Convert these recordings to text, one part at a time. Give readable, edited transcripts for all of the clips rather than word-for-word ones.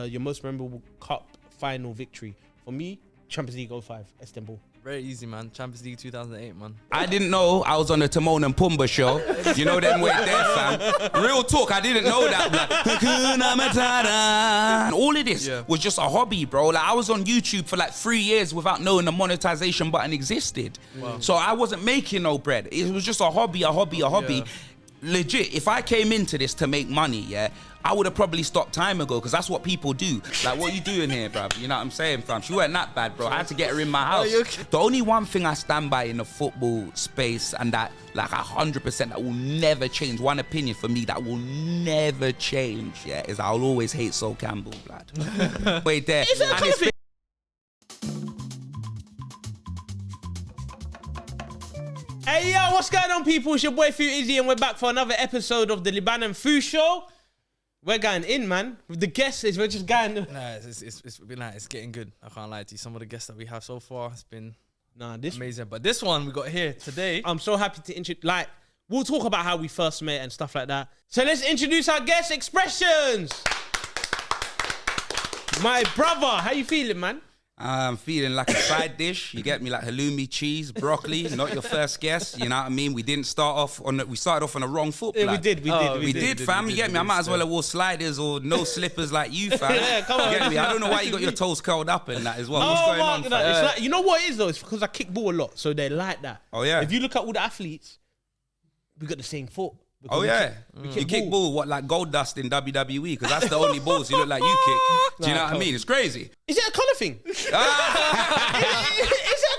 your most memorable cup final victory. For me, Champions League 05, Istanbul. Very easy, man. Champions League 2008, man. I didn't know I was on the Timon and Pumbaa show. You know them way there, fam. Real talk, I didn't know that. Like, Hakuna Matata. And all of this was just a hobby, bro. Like, I was on YouTube for like 3 years without knowing the monetization button existed. Wow. So I wasn't making no bread. It was just a hobby. Yeah. Legit, if I came into this to make money, I would have probably stopped time ago, because that's what people do. Like, what are you doing here, bruv? You know what I'm saying, fam? She weren't that bad, bro. I had to get her in my house. The only one thing I stand by in the football space, and that, like, 100% that will never change, one opinion for me that will never change, is I'll always hate Sol Campbell, blood. Wait there. Is that kind of thing? Hey, yo, what's going on, people? It's your boy Fuizzy, and we're back for another episode of the Liban Fu Show. We're going in, man. With the guests, we're just going. Nah, it's been like, it's getting good. I can't lie to you. Some of the guests that we have so far has been amazing. But this one we got here today, I'm so happy to introduce. Like, we'll talk about how we first met and stuff like that. So let's introduce our guest, Expressions. My brother, how you feeling, man? I'm feeling like a side dish. You get me, like halloumi, cheese, broccoli. Not your first guess. You know what I mean? We started off on the wrong foot. Yeah, we did, fam. You get me? I might as well have wore sliders or no slippers like you, fam. Yeah, come on. You get me? I don't know why you got your toes curled up and that as well. What's going on, fam? It's like, you know what it is though? It's because I kick ball a lot, so they like that. Oh yeah. If you look at all the athletes, we got the same foot. Oh yeah, you kick ball, what, like gold dust in WWE? Because that's the only balls you look like you kick. Do you know what I mean? It's crazy. Is it a colour thing? Is it a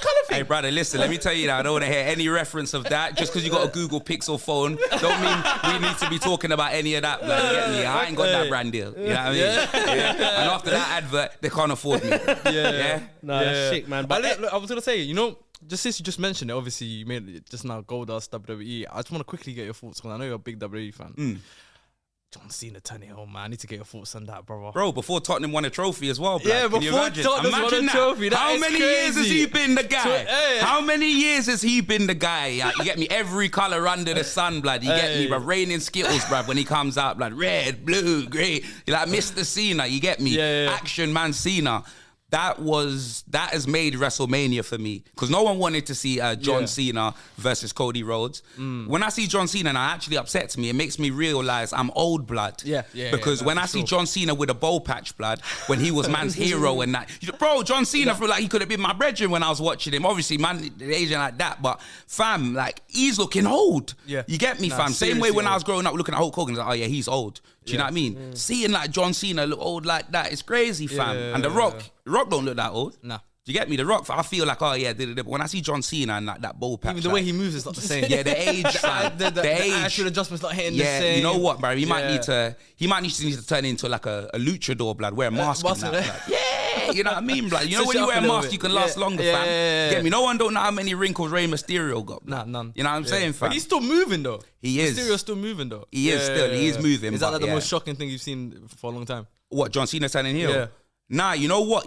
colour thing? Hey brother, listen, let me tell you that I don't want to hear any reference of that. Just because you got a Google Pixel phone, don't mean we need to be talking about any of that. Blood. You get me? I ain't got that brand deal. You know what I mean? Yeah. And after that advert, they can't afford me. No, that's sick, man. But look, I was gonna say, you know, just since you just mentioned it, obviously you made it just now Goldust WWE. I just want to quickly get your thoughts, because I know you're a big WWE fan. John Cena turning home, man. I need to get your thoughts on that, brother. Bro, before Tottenham won a trophy as well, bro. Yeah, before Tottenham won a trophy. How many years has he been the guy? How many years has he been the guy? You get me? Every colour under the sun, blood. You get me, bro? Raining Skittles, bro, when he comes out, blood. Red, blue, grey. You're like Mr. Cena, you get me? Action man Cena. That has made WrestleMania for me, because no one wanted to see John Cena versus Cody Rhodes. When I see John Cena, and it actually upsets me. It makes me realize I'm old, blood. Because when I see John Cena with a bowl patch, blood, when he was man's hero and that, bro, John Cena feel like he could have been my brethren when I was watching him. Obviously, man, Asian like that, but fam, like, he's looking old. You get me, fam? Same way when I was growing up looking at Hulk Hogan, like, oh yeah, he's old. Do you know what I mean? Seeing like John Cena look old like that, it's crazy, fam. And The Rock don't look that old. Nah. Do you get me? The Rock, I feel like, oh yeah, but when I see John Cena and like that bowl patch, even the way he moves is not the same. Yeah, the age, fam. the age. Actual adjustment's not hitting the same. You know what, bro? He might need to turn into like a luchador, blood. Wear a mask and that, blood. Yeah, you know what I mean, blood. You know when you wear a mask, you can last longer, fam. Get me? No one don't know how many wrinkles Rey Mysterio got. Nah, none. You know what I'm saying, fam? But he's still moving though. He is. Mysterio's still moving though. He is still. He is moving. Is that like the most shocking thing you've seen for a long time? What, John Cena turning heel? Yeah. Nah, you know what,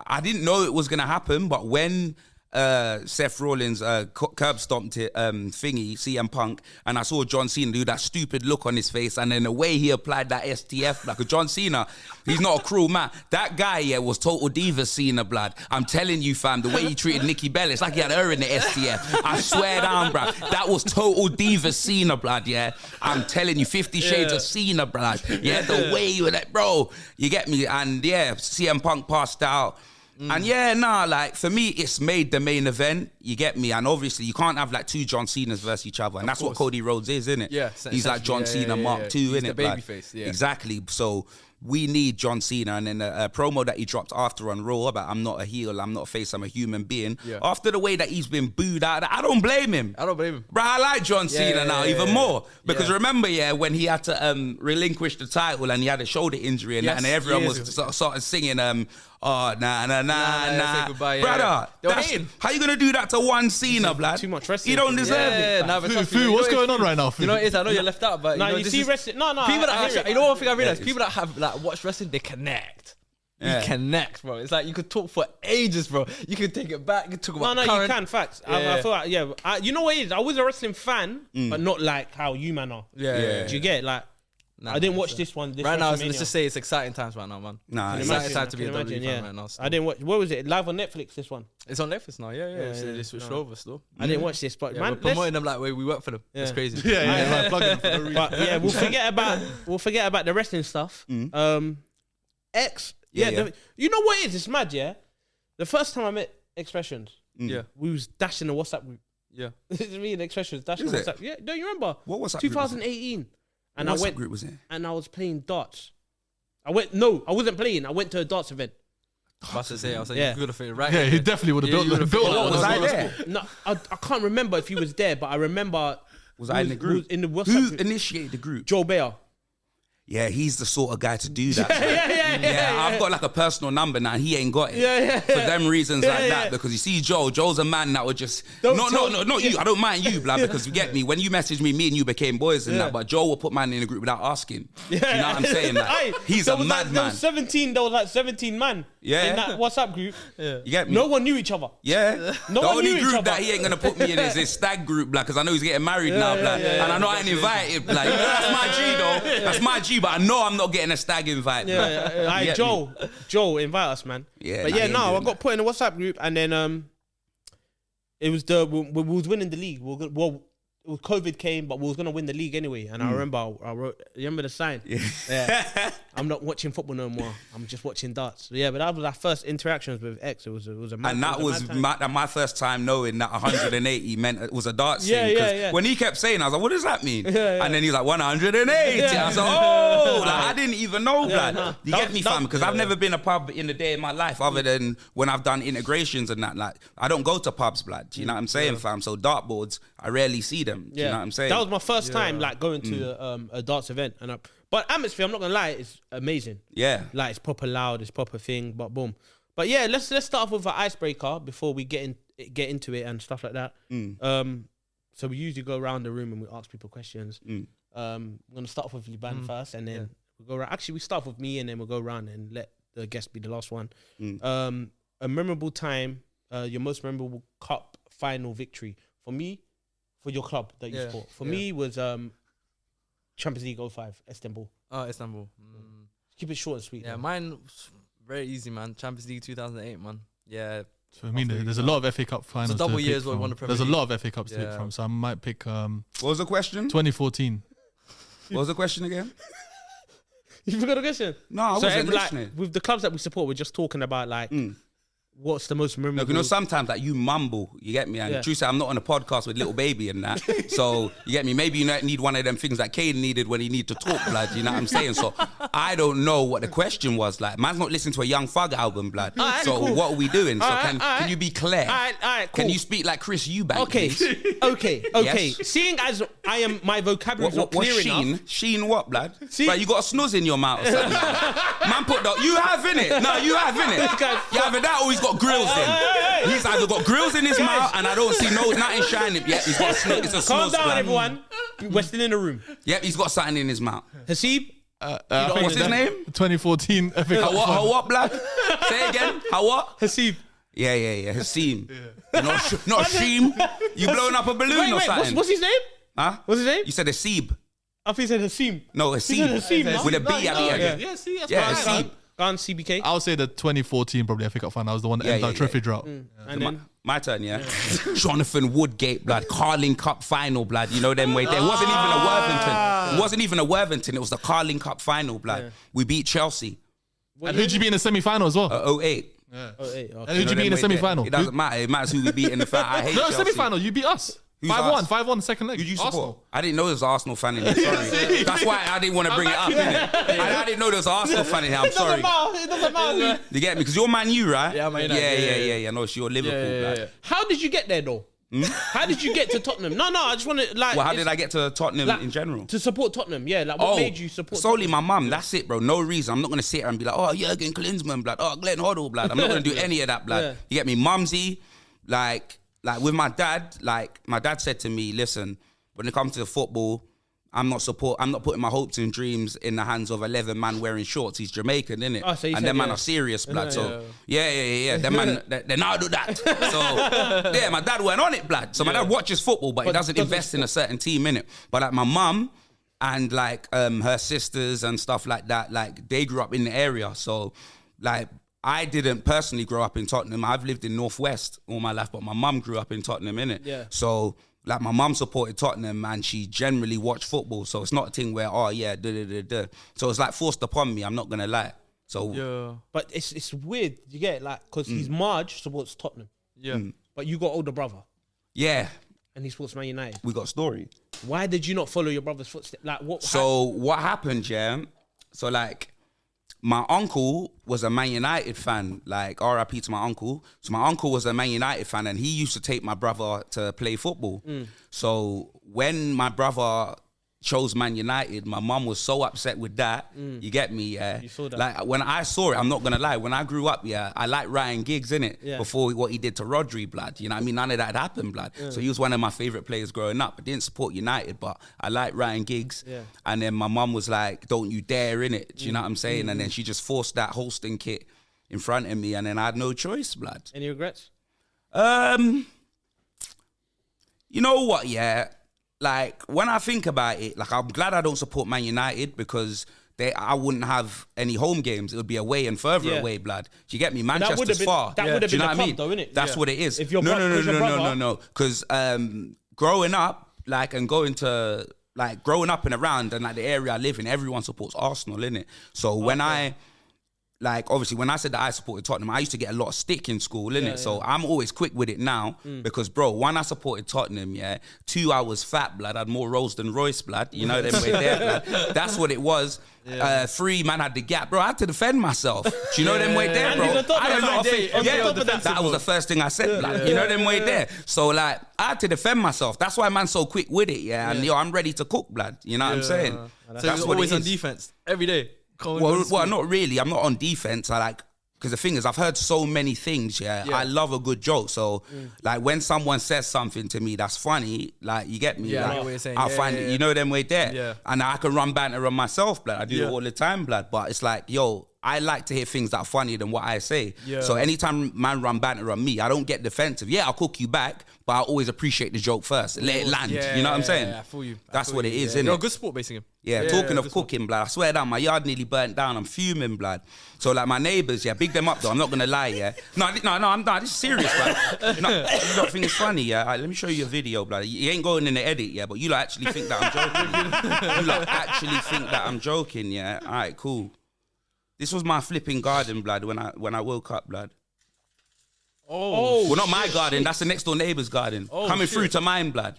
I didn't know it was going to happen, but when Seth Rollins curb stomped it, CM Punk, and I saw John Cena do that stupid look on his face, and then the way he applied that STF, like, John Cena, he's not a cruel man. That guy, was total diva Cena, blood. I'm telling you, fam, the way he treated Nikki Bella, it's like he had her in the STF. I swear down, bruh. That was total diva Cena, blood, I'm telling you, 50 Shades of Cena, blood. The way you were like, bro, you get me? And CM Punk passed out. And like, for me, it's made the main event. You get me? And obviously, you can't have like two John Cenas versus each other. And that's what Cody Rhodes is, isn't it? Yeah. He's like John Cena Mark II, isn't it? The babyface, Exactly. So we need John Cena. And then a promo that he dropped after on Raw about, I'm not a heel, I'm not a face, I'm a human being. After the way that he's been booed out, I don't blame him. Bro, I like John Cena now even more. Because remember, when he had to relinquish the title and he had a shoulder injury and, and everyone was started singing, oh, nah. Goodbye, brother, how you gonna do that to one Cena, blood? Too much wrestling. You don't deserve it. Fu, what's going on right now? You know what it is? I know you're left out, but you see wrestling. No. People that you know one thing I realized, people that have like watched wrestling, they connect. You connect, bro. It's like you could talk for ages, bro. You could take it back. You could talk about you can. Facts. I feel like you know what it is. I was a wrestling fan, but not like how you man are. Do you get it? Like, I didn't watch this one. Right now, let's just say it's exciting times right now, man. Nah, It's exciting time to be a WWE fan right now. I didn't watch. What was it? Live on Netflix. This one. It's on Netflix now. Yeah. They switched over still. I didn't watch this, but Yeah, man, we're promoting them like we work for them. It's crazy. Yeah, plugging for no reason. But yeah, we'll forget about the wrestling stuff. X. Yeah. You know what it is? It's mad. Yeah. The first time I met Expressions, Yeah. we was dashing the WhatsApp group. Yeah. Me and Expressions dashing Is the it? WhatsApp. Yeah. Don't you remember? What WhatsApp group was it? 2018. And What I went group was it? and I was playing darts. I wasn't playing. I went to a darts event. I was like, Yeah. you could have fit it right. Yeah, he definitely would have built you that. would've Was I Was there? No, I can't remember if he was there, but I remember. Was I in the group? In the WhatsApp Who group. initiated the group? Joe Bayer. Yeah, he's the sort of guy to do that. Yeah. I've got like a personal number now. He ain't got it. Yeah. For them reasons like that. Because you see, Joe's a man that would just not you. I don't mind you, blood, because you get me. When you messaged me and you became boys and that. But Joe will put man in a group without asking. Do you know what I'm saying? Like, he's a madman. There was like 17 man. Yeah. In that WhatsApp group. You get me? No one knew each other. Yeah. No The one only knew each group other. that he ain't gonna put me in is his stag group, blood, because I know he's getting married now, blood. And I know I ain't invited, blood. That's my G though. That's my G, but I know I'm not getting a stag invite. Yeah. Joe, invite us, man. Yeah, But nah, yeah, he no, ain't I doing got that. put in a WhatsApp group, and then it was we was winning the league. COVID came, but we was gonna win the league anyway. And I remember I wrote. You remember the sign? Yeah. I'm not watching football no more. I'm just watching darts. So yeah, but that was our first interactions with X. It was a mad, And that was my first time knowing that 180 meant it was a darts thing. Yeah. When he kept saying, I was like, what does that mean? Yeah. And then he's like, 180. I was like, oh, like, I didn't even know, blood. nah. You get me, fam? Because I've never been a pub in a day in my life other than when I've done integrations and that. Like, I don't go to pubs, blood. Do you know what I'm saying, fam? So dartboards, I rarely see them. Do you know what I'm saying? That was my first time like going to a darts event, but atmosphere, I'm not gonna lie, it's amazing. Yeah. Like it's proper loud, it's proper thing, but boom. But yeah, let's start off with an icebreaker before we get into it and stuff like that. So we usually go around the room and we ask people questions. I'm gonna start off with Liban first, and then we'll go around. Actually, we start with me, and then we'll go around and let the guest be the last one. A memorable time, your most memorable cup final victory for me, for your club that you support. For me was Champions League 05, Istanbul. Oh, Istanbul. Keep it short and sweet. Yeah, mine was very easy, man. Champions League 2008, man. Yeah. So I mean, there's a lot of FA Cup finals. It's a double to year pick as well, from. won the Premier There's a League. lot of FA Cups to pick Yeah. from, so I might pick What was the question? 2014. What was the question again? You forgot the question? No, I So wasn't like, listening. with the clubs that we support, we're just talking about like what's the most memorable. Look, you know, sometimes like you mumble, you get me? And Yeah. true say, I'm not on a podcast with Little Baby and that. So, you get me? Maybe you need one of them things that Kane needed when he needed to talk, blood. You know what I'm saying? So, I don't know what the question was. Like, man's not listening to a Young Thug album, blood. Alright, So, cool. what are we doing? So, Alright, can you be clear? All right, cool. Can you speak like Chris Eubank? Okay, please? okay. Yes. Seeing as my vocabulary is not What's clear Sheen? enough. Sheen what, blood? See- Right, you got a snuzz in your mouth or something. Man put the... You have, innit? No, you have, innit? guy's You have that or he's got grills in. He's either got grills in his mouth and I don't see nothing shining yet. He's got a snuzz. It's a Calm snuzz, down, blood. everyone. We're still in the room. Yep, he's got something in his mouth. Hasib, I think What's his name? 2014 FA Cup. How what, blood? Say it again. How what? Hasib. Yeah. Hasim. Not Hasheem. You blowing up a balloon or Wait, something? what's his name? Huh? What's his name? You said Hasib. I think he said Hasim. No, He said Hasim, Hasib. no? With a B at the end. Yeah, see, that's Yeah, fine. Hasib. Go on, CBK. I would say the 2014 probably FA Cup final. That was the one that ended Yeah, our yeah, trophy yeah. drought. And then My turn, yeah. Jonathan Woodgate, blood. Carling Cup final, blood. You know them way. There wasn't even a Worthington. It wasn't even a Worthington. It was the Carling Cup final, blood. We beat Chelsea. And who'd you be in the semi-final as well? 08. Oh, hey, okay. And who'd you be in the semi-final? It doesn't matter. It matters who we beat in the final. I hate No, Chelsea. semi-final. You beat us. Who's 5-1. us? 5-1 second leg. Who'd you Arsenal. support? I didn't know there was an Arsenal fan in here. Sorry. That's why I didn't want to bring it up, innit? I didn't know there was an Arsenal fan in here. I'm sorry. It doesn't matter. You get me? Because you're Man U, right? Yeah, I'm Man United. Yeah. No, so you're Liverpool, blood. How did you get there, though? How did you get to Tottenham? No, I just want to like. Well, how did I get to Tottenham like, in general? to support Tottenham? Yeah, like what made you support? Solely my mum. That's it, bro. No reason. I'm not gonna sit here and be like, oh, Jurgen Klinsmann, blood. Oh, Glenn Hoddle, blood. I'm not gonna do any of that, blood. Yeah. You get me? Mumsy, like with my dad. Like my dad said to me, listen, when it comes to the football, I'm not putting my hopes and dreams in the hands of 11 man wearing shorts. He's Jamaican, innit? Oh, so you and said, them man yeah. are serious, blood. So yeah. Them man, they now do that. So yeah, my dad went on it, blood. So my dad watches football, but he doesn't invest in a certain team, innit? But like my mum, and like her sisters and stuff like that, like they grew up in the area. So like I didn't personally grow up in Tottenham. I've lived in Northwest all my life, but my mum grew up in Tottenham, innit? Yeah. So like my mum supported Tottenham and she generally watched football. So it's not a thing where, oh yeah, So it's like forced upon me, I'm not gonna lie. So Yeah. But it's weird, you get it? Like, because his Marge supports Tottenham. Yeah. But you got older brother yeah, and he supports Man United. we got a story. Why did you not follow your brother's footsteps? Like, what? So what happened, yeah? So like my uncle was a Man United fan, like RIP to my uncle. So my uncle was a Man United fan and he used to take my brother to play football. So when my brother chose Man United, my mum was so upset with that. You get me, yeah? You saw that. Like when I saw it, I'm not gonna lie, when I grew up, yeah, I liked Ryan Giggs, innit? Yeah. Before what he did to Rodri, blood. You know what I mean? None of that had happened, blood. So he was one of my favourite players growing up. I didn't support United, but I liked Ryan Giggs. Yeah. And then my mum was like, don't you dare, innit? Do you know what I'm saying? And then she just forced that hosting kit in front of me and then I had no choice, blood. Any regrets? You know what, yeah? Like, when I think about it, like, I'm glad I don't support Man United because I wouldn't have any home games. It would be away and further away, blood. Do you get me? Manchester's far. That would have Do you been know the what I club, mean? though, innit? That's what it is. If your No. Because growing up, like, and growing up and around and like the area I live in, everyone supports Arsenal, innit? So when obviously when I said that I supported Tottenham, I used to get a lot of stick in school, innit? Yeah, So I'm always quick with it now because, bro, one, I supported Tottenham, yeah. 2, I was fat, blood. I had more Rolls than Royce, blood. You know them way there, blood. That's what it was. 3, man, had the gap, bro. I had to defend myself. Do you know them way there, bro? I had a lot of things. That was the first thing I said, blood. You know them way there. So like, I had to defend myself. That's why man's so quick with it, yeah. And yo, I'm ready to cook, blood. You know what I'm saying? So That's you're what always it on is. defense every day. Well, not really. I'm not on defense. Because the thing is, I've heard so many things, yeah. I love a good joke. So, like, when someone says something to me that's funny, like, you get me? Yeah, I like, know what you're saying. I'll Yeah, find yeah, it, yeah. you know them way there. Yeah. And I can run banter on myself, blood. I do it all the time, blood. But it's like, yo, I like to hear things that are funnier than what I say. Yeah. So anytime man run banter on me, I don't get defensive. Yeah, I'll cook you back, but I always appreciate the joke first. Let it land. You know what I'm saying? Yeah, I feel you. That's what it is, innit? You're a good sport, basically. Yeah, talking of cooking, blood, I swear down, my yard nearly burnt down. I'm fuming, blood. So, like, my neighbours, yeah, big them up, though. I'm not going to lie, yeah. No, I'm not. This is serious, blood. You don't think it's funny, yeah? All right, let me show you a video, blood. You ain't going in the edit, yeah, but you lot actually think that I'm joking. You lot actually think that I'm joking, yeah? All right, cool. This was my flipping garden, blood, when I woke up, blood. Oh, Well, not my garden. That's the next door neighbour's garden. Coming through to mine, blood.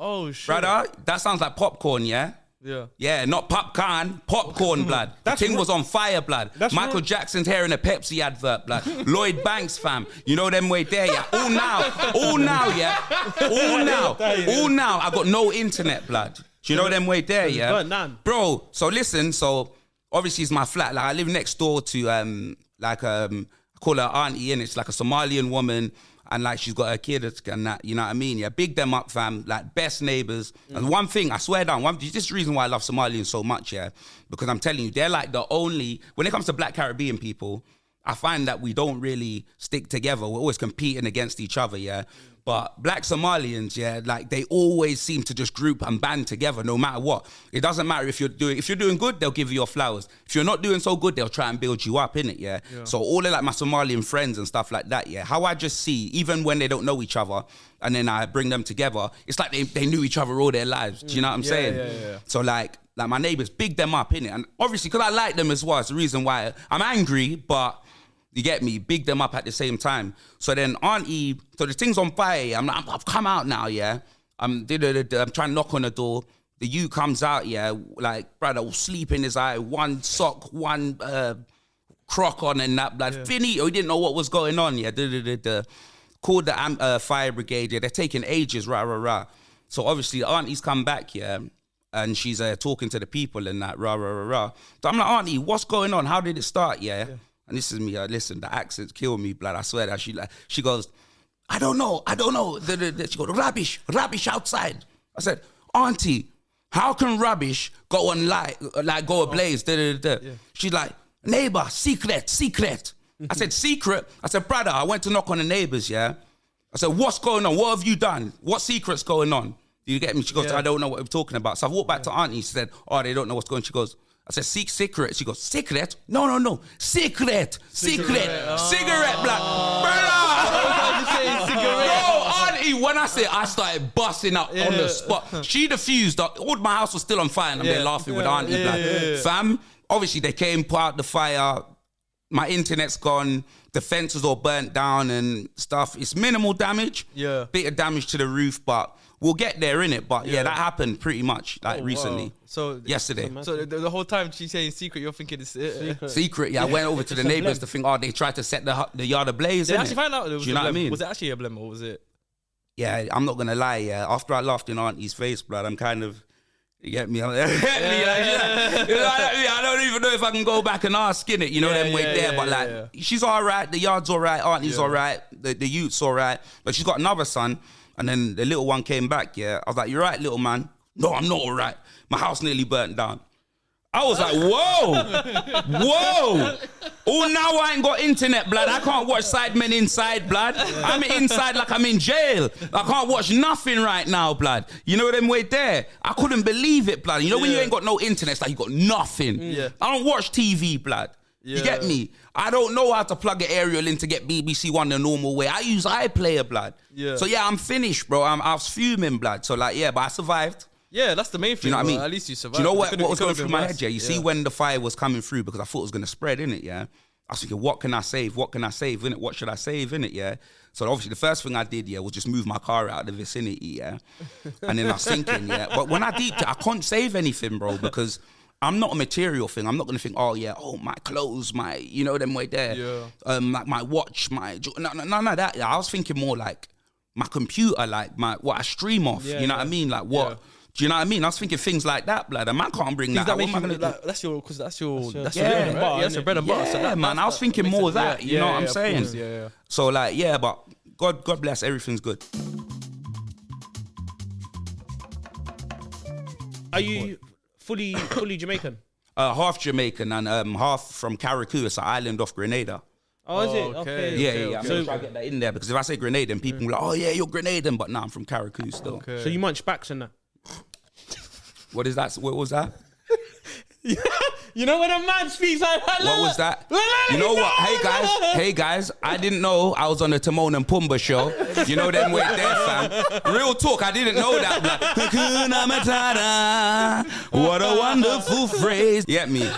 oh shit. Brother, that sounds like popcorn, yeah? Yeah. Yeah, not popcorn, popcorn, blood. The thing was on fire, blood. Michael Jackson's hair in a Pepsi advert, blood. Lloyd Banks, fam. You know them way there, yeah? All now, yeah? All now. I got no internet, blood. Do you know them way there, yeah? Burnt down. Bro, so listen, obviously it's my flat. Like, I live next door to, I call her auntie, and it's like a Somalian woman, and like she's got her kid and that, you know what I mean? Yeah, big them up, fam. Like, best neighbours. And one thing, I swear down, this is the reason why I love Somalians so much, yeah, because I'm telling you, they're like the only, when it comes to Black Caribbean people, I find that we don't really stick together. We're always competing against each other, yeah. But Black Somalians, yeah, like they always seem to just group and band together no matter what. It doesn't matter if you're doing good, they'll give you your flowers. If you're not doing so good, they'll try and build you up, innit, yeah? So all of like my Somalian friends and stuff like that, yeah, how I just see, even when they don't know each other, and then I bring them together, it's like they knew each other all their lives. Do you know what I'm saying? Yeah. So like my neighbours, big them up, innit? And obviously, because I like them as well, it's the reason why I'm angry, but you get me, big them up at the same time. So then auntie, so the thing's on fire, I've come out now, yeah. I'm trying to knock on the door. The youth comes out, yeah, like, brother, sleep in his eye, one sock, one crock on and that, like, finito, he didn't know what was going on, yeah. Called the fire brigade, yeah, they're taking ages, rah. So obviously the auntie's come back, yeah, and she's talking to the people and that, rah. So I'm like, auntie, what's going on? How did it start, yeah? And this is me, listen, the accents kill me, blood, I swear that. She goes, I don't know. She goes, rubbish outside. I said, auntie, how can rubbish go on go ablaze? She's like, neighbor, secret. I said, secret? I said, brother, I went to knock on the neighbors, yeah? I said, what's going on? What have you done? What secret's going on? Do you get me? She goes, I don't know what we're talking about. So I walked back to Auntie. She said, oh, they don't know what's going on. She goes, I said, secret. She goes, secret? No. Secret. Cigarette, black. Bro, Auntie, when I said, I started busting up on the spot. She diffused. All my house was still on fire and I'm there laughing with Auntie, black. Fam, obviously they came, put out the fire. My internet's gone. The fence was all burnt down and stuff. It's minimal damage. Yeah. Bit of damage to the roof, but we'll get there, innit? But yeah, that happened pretty much recently. Wow. So yesterday. So the whole time she's saying secret, you're thinking it's secret. Yeah, I went over to the neighbours to think, they tried to set the yard ablaze. Did they actually find out? Do you know what I mean? Was it actually a blem or was it? Yeah, I'm not gonna lie. Yeah, after I laughed in Auntie's face, blood, I'm kind of. You get me? I don't even know if I can go back and ask, innit? You know, them way there. But like, she's all right. The yard's all right. Auntie's all right. The youth's all right. But she's got another son. And then the little one came back, I was like, you're right, little man. No, I'm not all right. My house nearly burnt down. I was like, whoa. Oh, now I ain't got internet, blood. I can't watch Sidemen inside, blood. I'm inside like I'm in jail. I can't watch nothing right now, blood. You know them way there? I couldn't believe it, blood. You know when you ain't got no internet, it's like you got nothing. Yeah. I don't watch TV, blood. Yeah. You get me? I don't know how to plug an aerial in to get BBC One the normal way. I use iPlayer, blood. Yeah. So yeah, I'm finished, bro. I was fuming, blood. So like, but I survived. Yeah, that's the main thing. Do you know what I mean? At least you survived. Do you know what was going through my head? You see when the fire was coming through, because I thought it was going to spread, innit? I was thinking, what can I save? Innit? What should I save, innit? So obviously the first thing I did, was just move my car out of the vicinity, And then I was thinking, But when I deeped it, I can't save anything, bro, because I'm not a material thing. I'm not going to think, my clothes, my, you know, them way there. Yeah. Like my watch, none of that. I was thinking more like my computer, like what I stream off. You know what I mean? Like what? Yeah. Do you know what I mean? I was thinking things like that, blood. A man can't bring that. What am I gonna do? That's your bread and butter. That's your bread and butter. Yeah, man. I was thinking more of that. You know what I'm saying? Yeah. So like, but God bless. Everything's good. Are you fully Jamaican? Half Jamaican and half from Carriacou. It's an island off Grenada. Oh, is it? Okay. Yeah. I'm gonna try to get that in there because if I say Grenadian, people will be like, oh yeah, you're Grenadian, but nah, I'm from Carriacou still. Okay. So you munch backs and that. What is that? What was that? You know when a man speaks like that? What was that? You know what? Hey guys, I didn't know I was on the Timon and Pumbaa show. You know them way there, fam. Real talk, I didn't know that. Like, Hakuna Matata. What a wonderful phrase. You get me?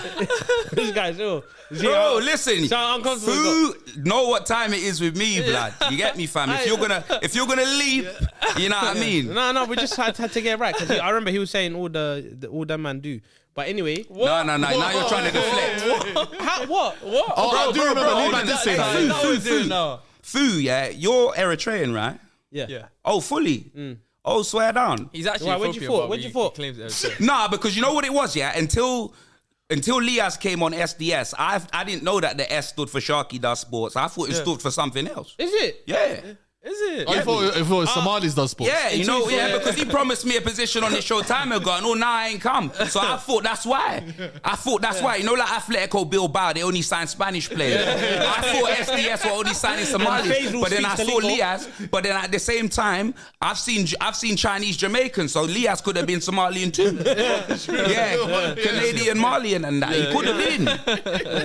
This guy's ill. Bro, listen. Food, know what time it is with me, blood. You get me, fam? If you're gonna leap, you know what I mean? No, we just had to get it right. Cause I remember he was saying all that man do. But anyway, no. Now you're trying to deflect. What? Oh, I do remember Liban did say that. Fu, you're Eritrean, right? Yeah. Oh, fully. Oh, swear down. He's actually. Where'd you thought? Nah, because you know what it was, until Lias came on SDS, I didn't know that the S stood for Sharky Does Sports. I thought it stood for something else. Is it? Yeah. Is it? I thought it was Somalis Does Sports. Yeah, because he promised me a position on this show time ago, and now I ain't come. So I thought that's why. You know, like Atletico Bilbao, they only sign Spanish players. I thought SDS were only signing Somalis, but then I saw Lias. But then at the same time, I've seen Chinese Jamaicans, so Lias could have been Somalian too. Canadian Malian and that. He could have been.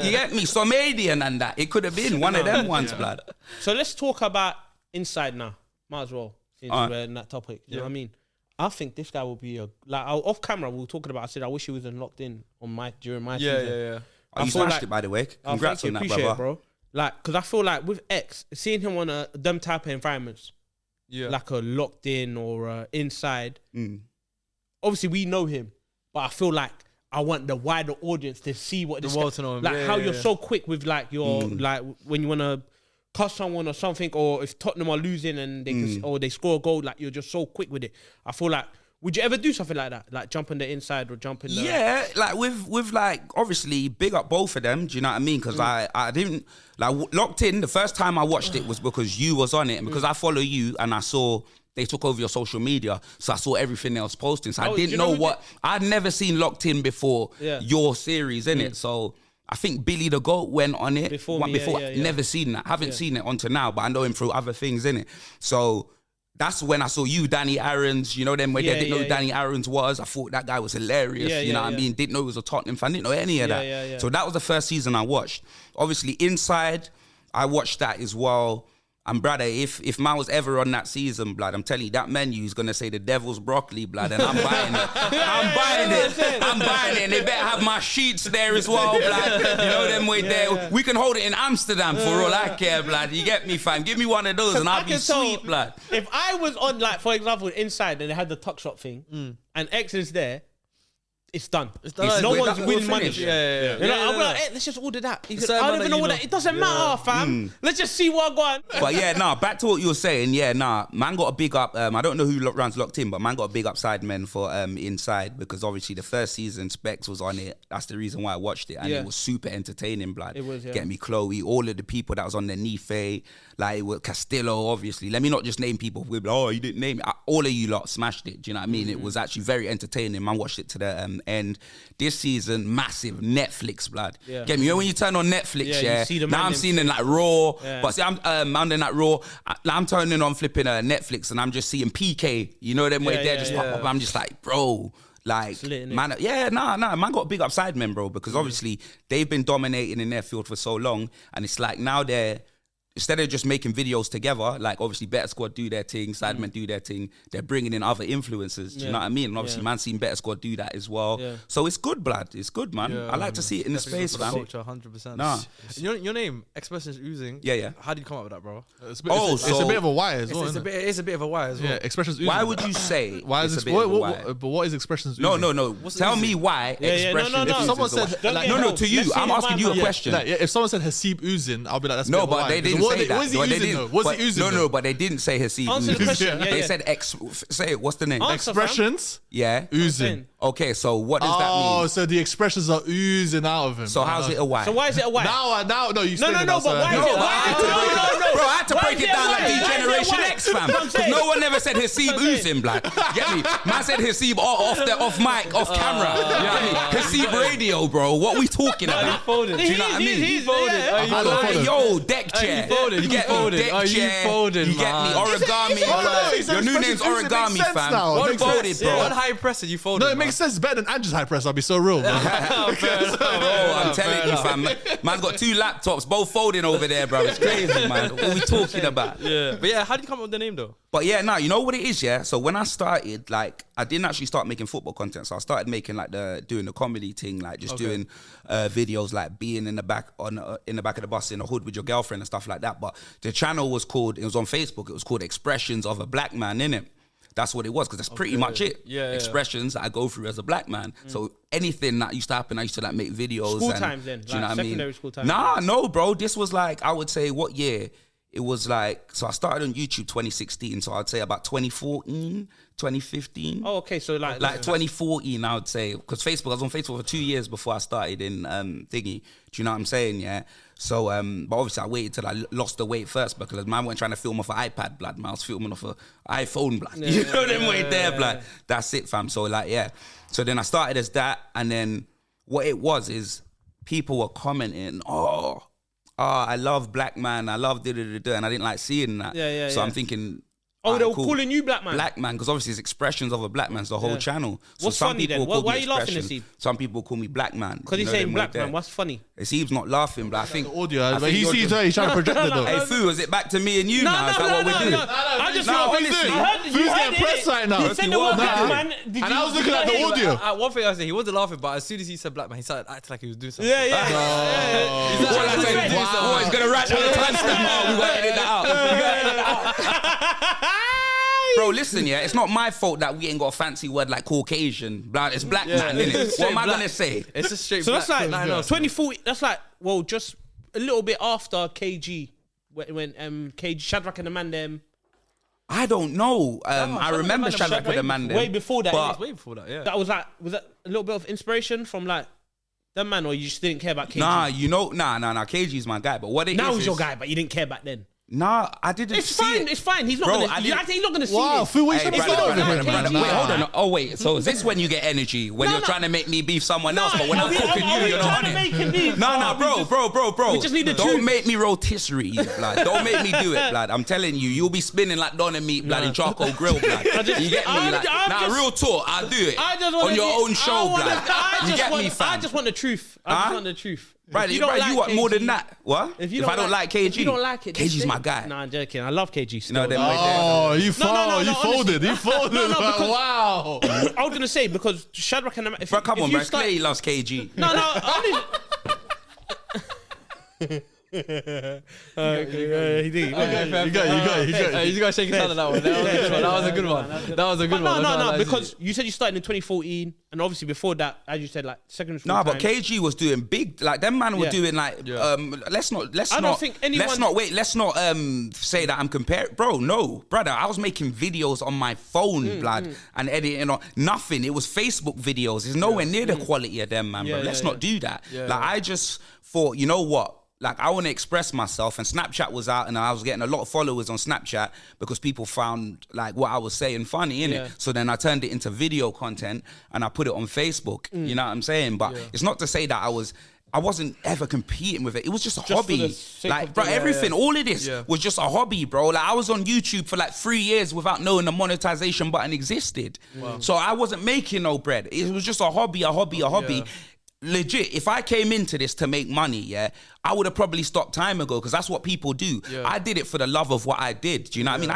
You get me? Somalian and that. It could have been one of them ones, blood. So let's talk about inside now. Might as well, since we're in that topic. You know what I mean? I think this guy will be off camera. We were talking about. I said I wish he was locked in on during my season. Yeah. You smashed it, by the way. Congrats on that, brother. It, bro. Like, because I feel like with X, seeing him on them type of environments, like a locked in or inside. Obviously, we know him, but I feel like I want the wider audience to see what this world to know him. Like how you're so quick with like your like when you want to cuss someone or something, or if Tottenham are losing and they score a goal, like you're just so quick with it. I feel like, would you ever do something like that? Like jump on the inside or jump in the... Yeah, like with like, obviously, big up both of them, do you know what I mean? Because I didn't, like, Locked In, the first time I watched it was because you was on it, and because I follow you and I saw they took over your social media, so I saw everything else posting. So I didn't know what... I'd never seen Locked In before your series, innit? So... I think Billy the Goat went on it. Before. Never seen that. Haven't seen it until now, but I know him through other things, innit? So that's when I saw you, Danny Aaron's, you know, them where they didn't know who Danny Aaron's was. I thought that guy was hilarious, you know what I mean? Didn't know he was a Tottenham fan, didn't know any of that. So that was the first season I watched. Obviously, Inside, I watched that as well. And brother, if man was ever on that season, blood, I'm telling you, that menu is gonna say the devil's broccoli, blood, and I'm buying it. I'm buying it. And they better have my sheets there as well, blood. You know them way there. We can hold it in Amsterdam for all I care, blood. You get me, fam? Give me one of those and I'll be sweet, blood. If I was on, like, for example, Inside and they had the tuck shop thing, and X is there, it's done. No one's winning money. I'm like, hey, let's just order that. I don't even know what that. It doesn't matter, fam. Let's just see what I got. But yeah, back to what you were saying. Yeah, man got a big up. I don't know who runs Locked In, but man got a big up Sidemen for Inside, because obviously the first season Specs was on it. That's the reason why I watched it, and it was super entertaining, blood. It was, Get me Chloe, all of the people that was on there, Nife, like it was Castillo, obviously. Let me not just name people with, oh, you didn't name it. All of you lot smashed it. Do you know what I mean? It was actually very entertaining. Man watched it to the end. This season, massive Netflix, blood. Get me? You know when you turn on Netflix, you see the now I'm seeing like Raw, but see, I'm in that Raw. I'm turning on flipping Netflix, and I'm just seeing PK. You know them way there just pop up. I'm just like, bro. Like, man, man got a big up Sidemen, bro, because obviously they've been dominating in their field for so long, and it's like now instead of just making videos together, like obviously Better Squad do their thing, Sidemen do their thing, they're bringing in other influencers. Do you know what I mean? And obviously man seen Better Squad do that as well. So it's good, blood. It's good, man. I like to see it in the space, man. Culture, 100%. Your name, Expressions Oozing. Yeah. How did you come up with that, bro? It's a bit of a why as well. It's a bit of a why as well. Yeah, Expressions Oozing. Why would you say why is it? But what is Expressions Oozing? No. Tell me why Expressions. If someone said, to you, I'm asking you a question. If someone said Hasib Oozing, I'll be like, that's no, but they didn't say that. What is he oozing? What's he oozing? No, but they didn't say Hasib. Answer the question. They said say it. What's the name? Expressions. Yeah. Oozing. Okay, so what does that mean? Oh, so the expressions are oozing out of him. So how's it a why? So why is it a why? No, you No, but why is it? Bro, I had to break it down like D-Generation X, fam. Because no one ever said Hasib oozing, blood. Get me? Man said Hasib off mic, off camera. Hasib radio, bro. What we talking about? Do you know what I mean? He's folded. Yo, deck chair. You get me? Deck chair. You get me? Origami. Your new name's Origami, fam. What folded, bro? What high press did you fold? No, it makes sense. It's better than Andrew's high press. I'll be so real, bro. I'm telling you, fam. Man's got 2 laptops, both folding over there, bro. It's crazy, man. What are we talking about? But yeah, how did you come up with the name though? But yeah, you know what it is, yeah? So when I started, like, I didn't actually start making football content. So I started making like doing the comedy thing, like just doing videos, like being in the back of the bus in the hood with your girlfriend and stuff like that. But the channel was called, it was on Facebook, it was called Expressions of a Black Man, innit? That's what it was, because that's pretty much it. Expressions that I go through as a black man. So anything that used to happen, I used to like make videos. School times then? Do you know what I mean? Secondary school times? No, bro. This was like, I would say, what year? It was like, so I started on YouTube 2016. So I'd say about 2014, 2015. Oh, okay. So like 2014, I would say. Because Facebook, I was on Facebook for 2 years before I started in thingy. Do you know what I'm saying? Yeah. So, but obviously I waited till I lost the weight first, because man wasn't trying to film off an iPad, blood. Man, I was filming off an iPhone, blood. You know them way there, blood. That's it, fam. So like, yeah. So then I started as that, and then what it was is people were commenting, oh, I love black man, I love da-da-da-da, and I didn't like seeing that. So I'm thinking, oh, they were calling you black man? Black man, because obviously it's Expressions of a Black Man, it's the whole channel. So what's funny then? Why are you laughing, Hasib? Some people call me black man. Because he's saying black man, what's funny? Hasib's not laughing, but I think... The audio, but he sees her, he's trying to project it though. Hey, Fu, is it back to me and you now? Is that what we're doing? I just feel honestly. Fu's getting pressed right now. He said the word black man. And I was looking at the audio. One thing I was saying, he wasn't laughing, but as soon as he said black man, he started acting like he was doing something. Yeah. Oh, he's going to write down the timestamp. We got to edit that out. Bro, listen, yeah, it's not my fault that we ain't got a fancy word like Caucasian. It's black man, innit? What am I going to say? It's just straight so black. So that's like 2040, that's like, well, just a little bit after KG, when KG, Shadrach and the man them. I don't know. I remember Shadrach and the man them. Way before that. But way before that, yeah. That was like, was that a little bit of inspiration from like, that man, or you just didn't care about KG? Nah, KG's my guy, but what it is... Now he's your guy, but you didn't care back then. Nah, I didn't It's see fine. it. It's fine. He's not Bro, gonna. I He's didn't- not gonna see Wow, it. Fu, what Hey, you trying brother, to say brother, over here? brother, wait, hold on. Oh, wait. So is this when you get energy? When you're trying to make me beef someone else, but when I'm cooking you, you're not on it? No, bro. We just need the Don't truth. make me rotisserie, blood. Don't make me do it, blood. I'm telling you, you'll be spinning like Donna meat, blood, in charcoal grill, blood. You get me? Nah, real talk, I'll do it. On your own show, blood. You get me, fam? I just want the truth. I just want the truth. Right, If you want more than KG, that? What? If I don't like KG, if you don't like it, just KG's say my it. guy. Nah, I'm joking. I love KG still. No, them though. way there. Oh, you No, folded. honestly. You folded. No, because- Wow. I was gonna say because Shadrach and if Bro, come if on, you bro. start- Clay loves KG. No, he did. You got it. You got to shake his hand on that one. That was a good one. That was a good one. No, because you said you started in 2014, and obviously before that, as you said, like secondary school. Nah, but time. KG was doing big. Like them man were Yeah. doing like. Let's not say that I'm comparing. Bro, no, brother. I was making videos on my phone, blood, and editing on nothing. It was Facebook videos. It's nowhere near the quality of them, man. Bro. Let's not do that. I just thought, you know what? Like, I want to express myself, and Snapchat was out, and I was getting a lot of followers on Snapchat because people found like what I was saying funny, innit? So then I turned it into video content and I put it on Facebook. You know what I'm saying? But it's not to say that I wasn't ever competing with it. It was just a hobby. Like, bro, everything, all of this was just a hobby, bro. Like, I was on YouTube for like 3 years without knowing the monetization button existed. Wow. So I wasn't making no bread. It was just a hobby. Legit, if I came into this to make money, I would have probably stopped time ago because that's what people do. I did it for the love of what I did. Do you know what I mean?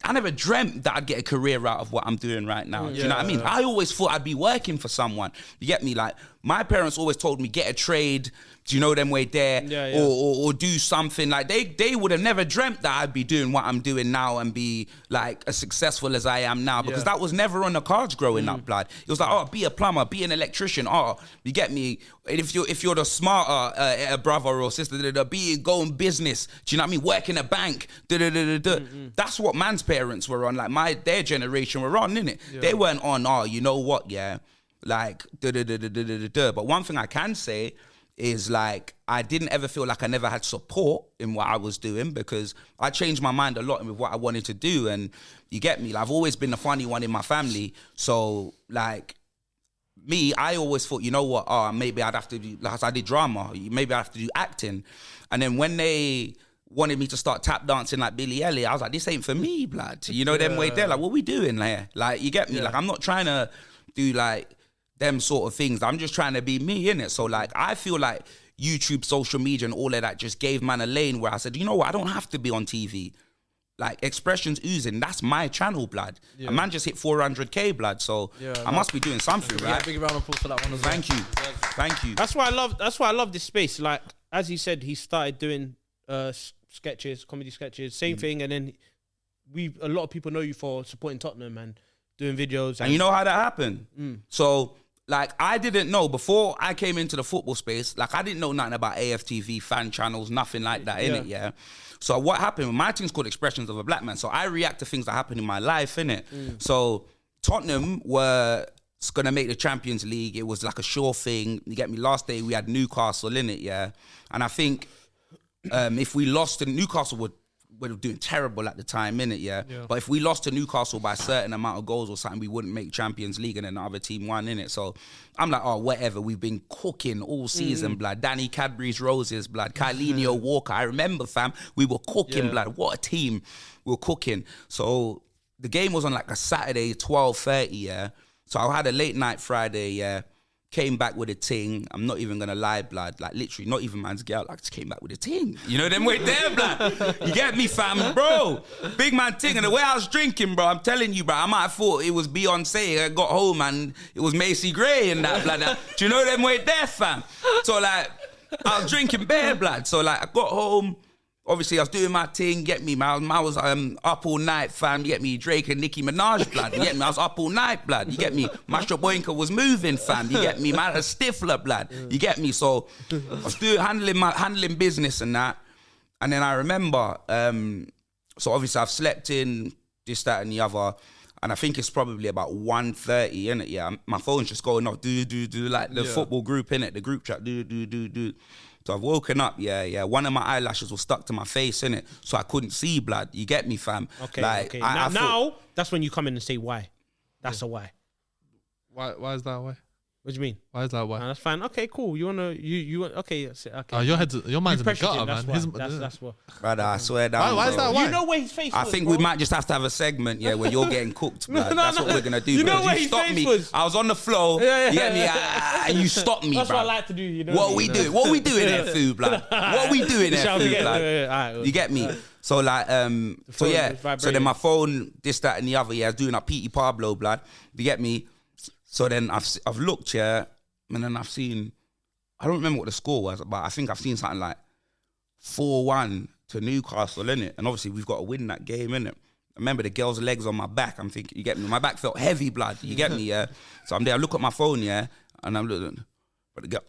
I never dreamt that I'd get a career out of what I'm doing right now. Do you know what I mean? I always thought I'd be working for someone. You get me? Like, my parents always told me, get a trade, do you know them way there? Or do something. Like, they would have never dreamt that I'd be doing what I'm doing now and be like as successful as I am now, because that was never on the cards growing up, blood. It was like, oh, be a plumber, be an electrician. Oh, you get me? If you're the smarter brother or sister, go in business. Do you know what I mean? Work in a bank. That's what man's parents were on. Like their generation were on, innit? They weren't on, oh, you know what, like But one thing I can say is, like, I didn't ever feel like I never had support in what I was doing, because I changed my mind a lot with what I wanted to do. And you get me? Like, I've always been the funny one in my family. So, like, me, I always thought, you know what? Oh, maybe I'd have to do, like I did drama. Maybe I'd have to do acting. And then when they wanted me to start tap dancing like Billy Elliot, I was like, this ain't for me, blood. You know, them way there. Like, what we doing there? Like, you get me? Like, I'm not trying to do, like, them sort of things. I'm just trying to be me, innit? So, like, I feel like YouTube, social media and all of that just gave man a lane where I said, you know what? I don't have to be on TV. Like, Expressions Oozing, that's my channel, blood. A man just hit 400K, blood. So I must be doing something, right? Big round of applause for that one as well. Thank you. That's why I love this space. Like, as he said, he started doing sketches, comedy sketches, same thing, and then a lot of people know you for supporting Tottenham and doing videos. And you know how that happened? So, like, I didn't know, before I came into the football space, like, I didn't know nothing about AFTV, fan channels, nothing like that, innit, So what happened, my team's called Expressions of a Black Man, so I react to things that happen in my life, innit? So Tottenham were going to make the Champions League. It was like a sure thing. You get me? Last day we had Newcastle, innit, And I think if we lost to Newcastle, were doing terrible at the time, innit, But if we lost to Newcastle by a certain amount of goals or something, we wouldn't make Champions League, and then the other team won, innit? So I'm like, oh, whatever. We've been cooking all season, blood. Danny Cadbury's Roses, blood. Kylenio Walker. I remember, fam. We were cooking, blood. What a team. We were cooking. So the game was on like a Saturday, 12:30, So I had a late night Friday, Came back with a ting. I'm not even gonna lie, blood. Like, literally, not even man's girl. Like, just came back with a ting. You know them way there, blood. You get me, fam, bro. Big man ting. And the way I was drinking, bro, I'm telling you, bro, I might have thought it was Beyonce. I got home and it was Macy Gray and that, blood. Do you know them way there, fam? So, like, I was drinking bare, blood. So, like, I got home. Obviously, I was doing my thing, get me, man. I was up all night, fam. You get me? Drake and Nicki Minaj, blood. You get me? I was up all night, blood. You get me? Maestro Boinka was moving, fam. You get me? Man, a Stifler, blood. You get me? So I was handling business and that. And then I remember, so obviously I've slept in, this, that, and the other. And I think it's probably about 1:30, innit? My phone's just going off, do, like the football group, innit? The group chat, do. I've woken up, one of my eyelashes was stuck to my face, innit? So I couldn't see, blood. You get me, fam? Okay, like, okay. I Now, that's when you come in and say why. That's a why. Why is that why? What do you mean? Why is that why? That's fine. Okay, cool. You wanna okay? Okay. Your mind's in the gutter, man. That's what. Brother, I swear down. Why is that why? You know where his face was, I think bro. we might just have to have a segment, where you're getting cooked, blood. That's what we're gonna do. You know because where you his stopped face me. was. I was on the floor. Yeah. You get me? And you stopped me, That's bro. what I like to do. You know What we do? What we doing there, food, blood? What we doing there, Shall we food, get- blood? alright, You get me? So like, so phone yeah. was So then vibrating. my phone, this, that, and the other. Yeah, I was doing a Petey Pablo, blood. You get me? So then I've looked, and then I've seen. I don't remember what the score was, but I think I've seen something like 4-1 to Newcastle, innit? And obviously we've got to win that game, innit? I remember the girl's legs on my back. I'm thinking, you get me? My back felt heavy, blood. You get me, yeah? So I'm there, I look at my phone, and I'm looking, but the girl,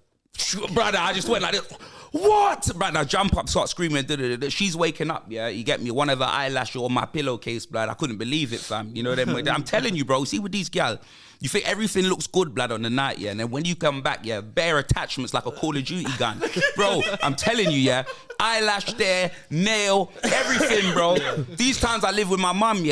brother, I just went like this. What? Brother, I jump up, start screaming. She's waking up, yeah? You get me? One of her eyelashes on my pillowcase, blood. I couldn't believe it, fam. You know them? I'm telling you, bro. See with these gal, you think everything looks good, blood, on the night, yeah? And then when you come back, bare attachments like a Call of Duty gun. Bro, I'm telling you, eyelash there, nail, everything, bro. These times I live with my mum, and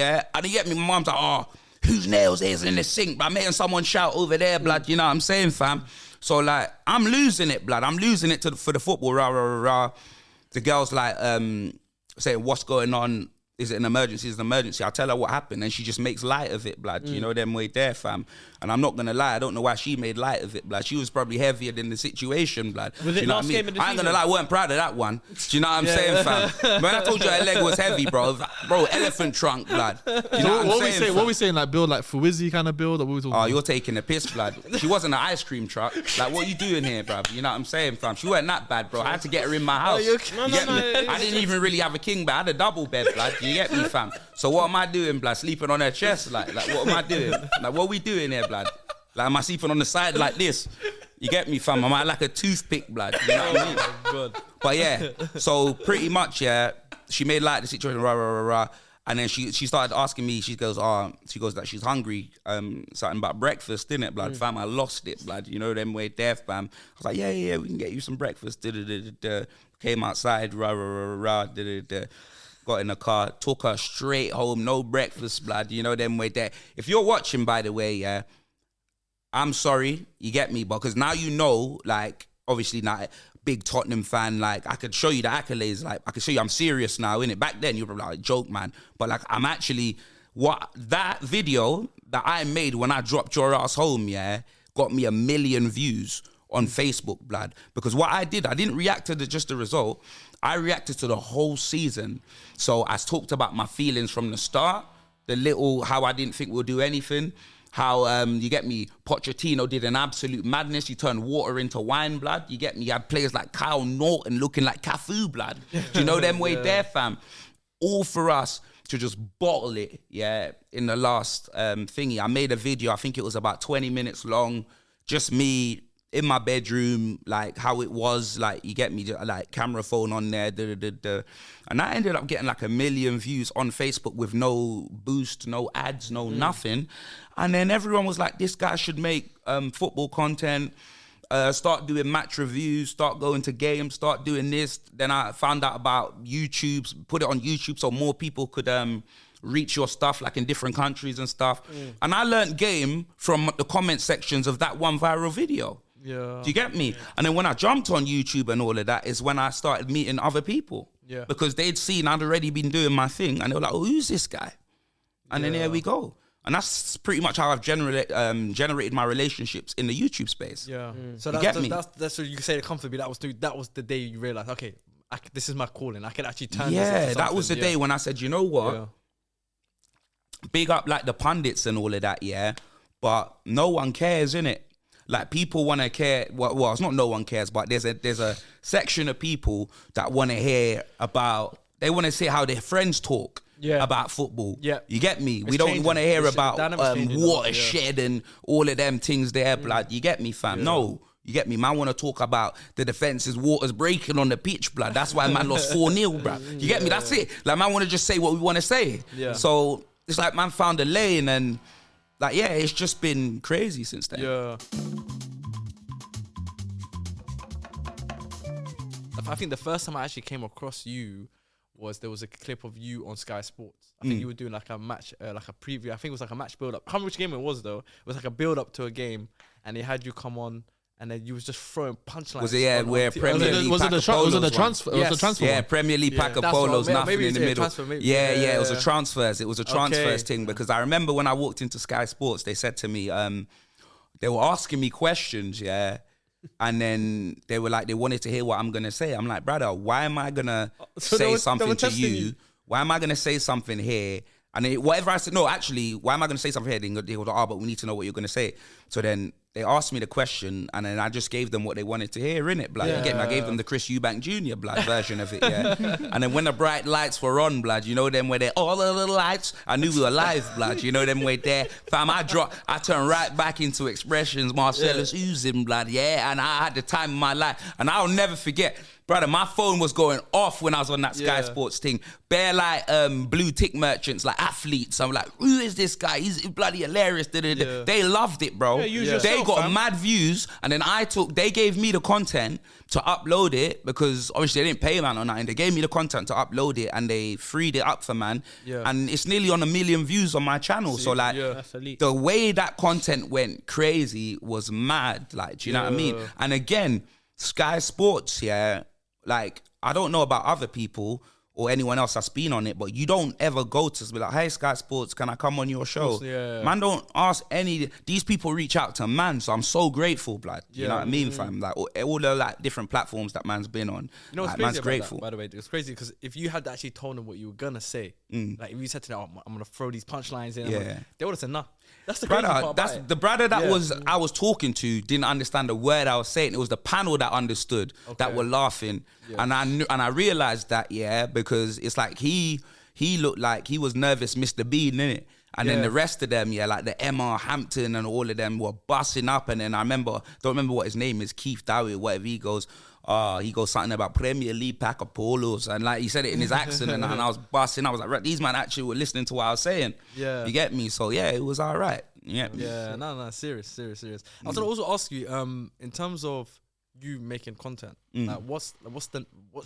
you get me? My mum's like, whose nails is in the sink? But I'm hearing someone shout over there, blood. You know what I'm saying, fam? So, like, I'm losing it, blood. I'm losing it for the football, rah, rah, rah, rah. The girl's like, saying, what's going on? Is it an emergency? Is it an emergency? I tell her what happened and she just makes light of it, blood. You know, them way there, fam. And I'm not going to lie, I don't know why she made light of it, blood. She was probably heavier than the situation, blood. Was it you know last what I mean? game of the I ain't going to season? lie, I weren't proud of that one. Do you know what I'm saying, fam? When I told you her leg was heavy, bro, elephant trunk, blood. You know what I'm saying, What we saying, like build like Fuizzy kind of build? Or what we talking Oh, about? you're taking the piss, blood. She wasn't an ice cream truck. Like, what you doing here, bruv? You know what I'm saying, fam? She weren't that bad, bro. I had to get her in my house. You get me? I didn't even really have a king bed. I had a double bed, blood. You get me, fam? So what am I doing, blood? Sleeping on her chest? Like what am I doing? Like, what we doing here, blood? Like, am I sleeping on the side like this? You get me, fam? Am I like a toothpick, blood? You know what I mean? God. But yeah, so pretty much, she made light of the situation, rah, rah, rah, rah. And then she started asking me, she goes that she's hungry, something about breakfast, didn't it, blood? Fam, I lost it, blood. You know, them way deaf, fam. I was like, yeah, we can get you some breakfast. Came outside, rah, rah, rah, rah, got in the car, took her straight home, no breakfast, blood. You know, them way there. If you're watching, by the way, I'm sorry, you get me, because now you know, like, obviously not big Tottenham fan, like, I could show you the accolades, like, I could show you I'm serious now, innit? Back then, you were like, joke, man. But, like, I'm actually, that video that I made when I dropped your ass home, got me 1 million views on Facebook, blood. Because what I didn't react to just the result, I reacted to the whole season. So I talked about my feelings from the start, how I didn't think we'll do anything, how, you get me, Pochettino did an absolute madness. He turned water into wine, blood. You get me? You had players like Kyle Norton looking like Cafu, blood. Do you know them way there, fam? All for us to just bottle it, in the last thingy. I made a video, I think it was about 20 minutes long, just me in my bedroom, like how it was, like, you get me, like camera phone on there, and I ended up getting like 1 million views on Facebook with no boost, no ads, no nothing. And then everyone was like, this guy should make football content, start doing match reviews, start going to games, start doing this. Then I found out about YouTube, put it on YouTube so more people could reach your stuff, like in different countries and stuff. And I learned game from the comment sections of that one viral video. Yeah. Do you get me? And then when I jumped on YouTube and all of that is when I started meeting other people. Yeah. Because they'd seen I'd already been doing my thing and they were like, oh, who's this guy? And then here we go. And that's pretty much how I've generated my relationships in the YouTube space. Yeah. So You get me? that's what you can say comfortably. That was the day you realized, okay, this is my calling. I can actually turn this into Yeah, that something. was the day when I said, you know what? Yeah. Big up like the pundits and all of that, but no one cares, innit? Like, people want to care. Well, it's not no one cares, but there's a section of people that want to hear about. They want to see how their friends talk about football. Yeah, you get me. We don't want to hear about watershed and all of them things there, blood. You get me, fam? No. You get me? Man want to talk about the defense's waters breaking on the pitch, blood. That's why man lost 4-0, bruv. You get me? That's it. Like, man want to just say what we want to say. Yeah. So it's like man found a lane and, like, it's just been crazy since then. Yeah. I think the first time I actually came across you was there was a clip of you on Sky Sports. I think you were doing like a match, like a preview. I think it was like a match build up. I can't remember which game it was though. It was like a build up to a game, and they had you come on. And then you was just throwing punchlines. Was it where Premier League was it the transfer? Yes. It was the transfer. Yeah, Premier League pack of polos, nothing in the middle. Yeah, it was a transfers. It was a transfers thing because I remember when I walked into Sky Sports, they said to me, they were asking me questions, and then they were like, they wanted to hear what I'm gonna say. I'm like, brother, why am I gonna say something to you? Why am I gonna say something here? And whatever I said, no, actually, why am I going to say something here? They go, but we need to know what you're going to say. So then they asked me the question, and then I just gave them what they wanted to hear, innit, blood? You get me? I gave them the Chris Eubank Jr. blood version of it, And then when the bright lights were on, blood, you know them where they're all the little lights, I knew we were live, blood, you know them way there. Fam, I turned right back into expressions, Marcellus oozing, blood, and I had the time of my life. And I'll never forget, brother, my phone was going off when I was on that Sky Sports thing. Bare like blue tick merchants, like athletes. I'm like, who is this guy? He's bloody hilarious. They loved it, bro. They got mad views, and then they gave me the content to upload it because obviously they didn't pay man or nothing. They gave me the content to upload it, and they freed it up for man. And it's nearly on 1 million views on my channel. So like, the way that content went crazy was mad. Like, do you know what I mean? And again, Sky Sports, like, I don't know about other people or anyone else that's been on it, but you don't ever go to be like, hey, Sky Sports, can I come on your show? Man, don't ask these people reach out to man, so I'm so grateful, blood. You know what I mean, fam? Like, all the like different platforms that man's been on. You know what's crazy man's grateful. That, by the way, it's crazy because if you had actually told them what you were gonna say, like if you said to them, I'm gonna throw these punchlines in, they would have said, nah. That's the crazy part about it. The brother that I was talking to didn't understand the word I was saying. It was the panel that understood, that were laughing. And I realized that, because it's like he looked like he was nervous Mr. Bean, innit? And then the rest of them, like the Emma Hampton and all of them were busting up. And then I don't remember what his name is, Keith Dowie, whatever he goes something about Premier League pack of polos. And like he said it in his accent and I was busting. I was like, right, these man actually were listening to what I was saying. You get me? So it was all right. No, serious. I was gonna also ask you, in terms of you making content, like what's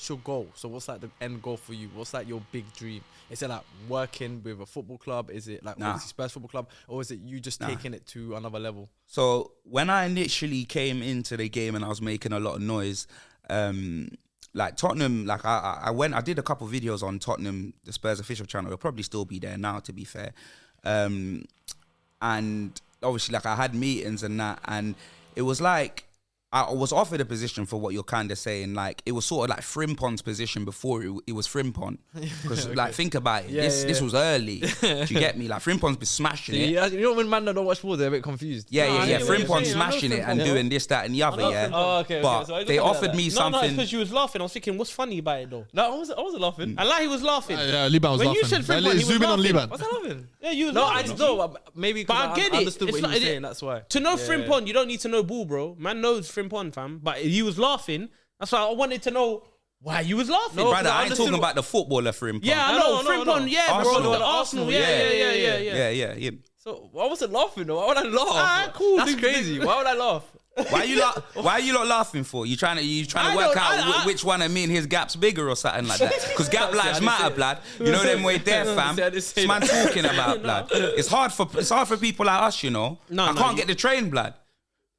your goal? So what's like the end goal for you? What's like your big dream? Is it like working with a football club? Is it like obviously Spurs football club, or is it you just taking it to another level? So when I initially came into the game and I was making a lot of noise, like Tottenham, like I did a couple of videos on Tottenham, the Spurs official channel. It'll probably still be there now, to be fair. And obviously, like I had meetings and that, and it was like I was offered a position for what you're kind of saying. Like it was sort of like Frimpon's position before it was Frimpon. Because like think about it, this was early. Do you get me? Like Frimpon's been smashing it. You know when man don't watch football, they're a bit confused. Frimpon's smashing it and doing this, that, and the other. But so they offered me something. No, because you was laughing. I was thinking, what's funny about it though? No, I wasn't laughing. I like he was laughing. Liban was laughing. When you said Frimpon, he was zoom in on Liban. Was I laughing? Yeah, you was laughing. laughing. I just know. Maybe because I get it. Understood what you were saying. That's why. To know Frimpon, you don't need to know ball, bro. Man knows Frimpon, fam. But he was laughing. That's why I wanted to know why you was laughing. No, brother, I ain't talking about the footballer Frimpon. Yeah, I know. Frimpon, bro. The Arsenal. Yeah. So why was I laughing though? Why would I laugh? Alright, cool. That's crazy. Why would I laugh? Why are you not laughing for? You trying to work out which one of me and his gap's bigger or something like that? Because gap lives matter, blood. You know them way there, fam. It's man talking about, blood. It's hard for people like us, you know. I can't get the train, blood.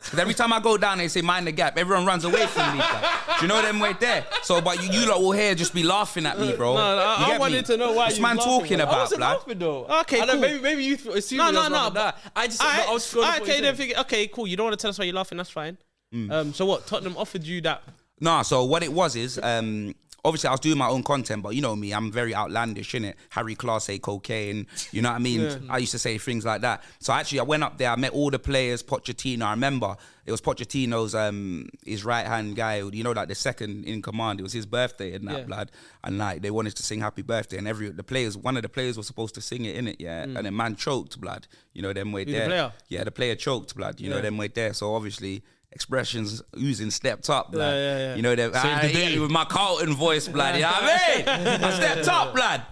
Because every time I go down, they say mind the gap. Everyone runs away from me, blood. Do you know them way there? So, but you lot will here just be laughing at me, bro. I wanted to know why this man talking about, I wasn't blood. laughing though. Okay, cool. Maybe you assume that. I was okay, cool. You don't want to tell us why you're laughing. That's fine. So what? Tottenham offered you that? Nah. So what it was is, obviously I was doing my own content, but you know me, I'm very outlandish, innit? Harry Class say cocaine, you know what I mean? Yeah. I used to say things like that. So actually I went up there, I met all the players, Pochettino. I remember it was Pochettino's his right hand guy, you know, like the second in command. It was his birthday and that, blood. And like they wanted to sing happy birthday, and one of the players was supposed to sing it, innit? And then man choked, blood. You know them way there. The player? Yeah, the player choked, blood. You know them way there. So obviously expressions oozing stepped up, blood. You know that with my Carlton voice, blood. You know what I mean? I stepped up, blood.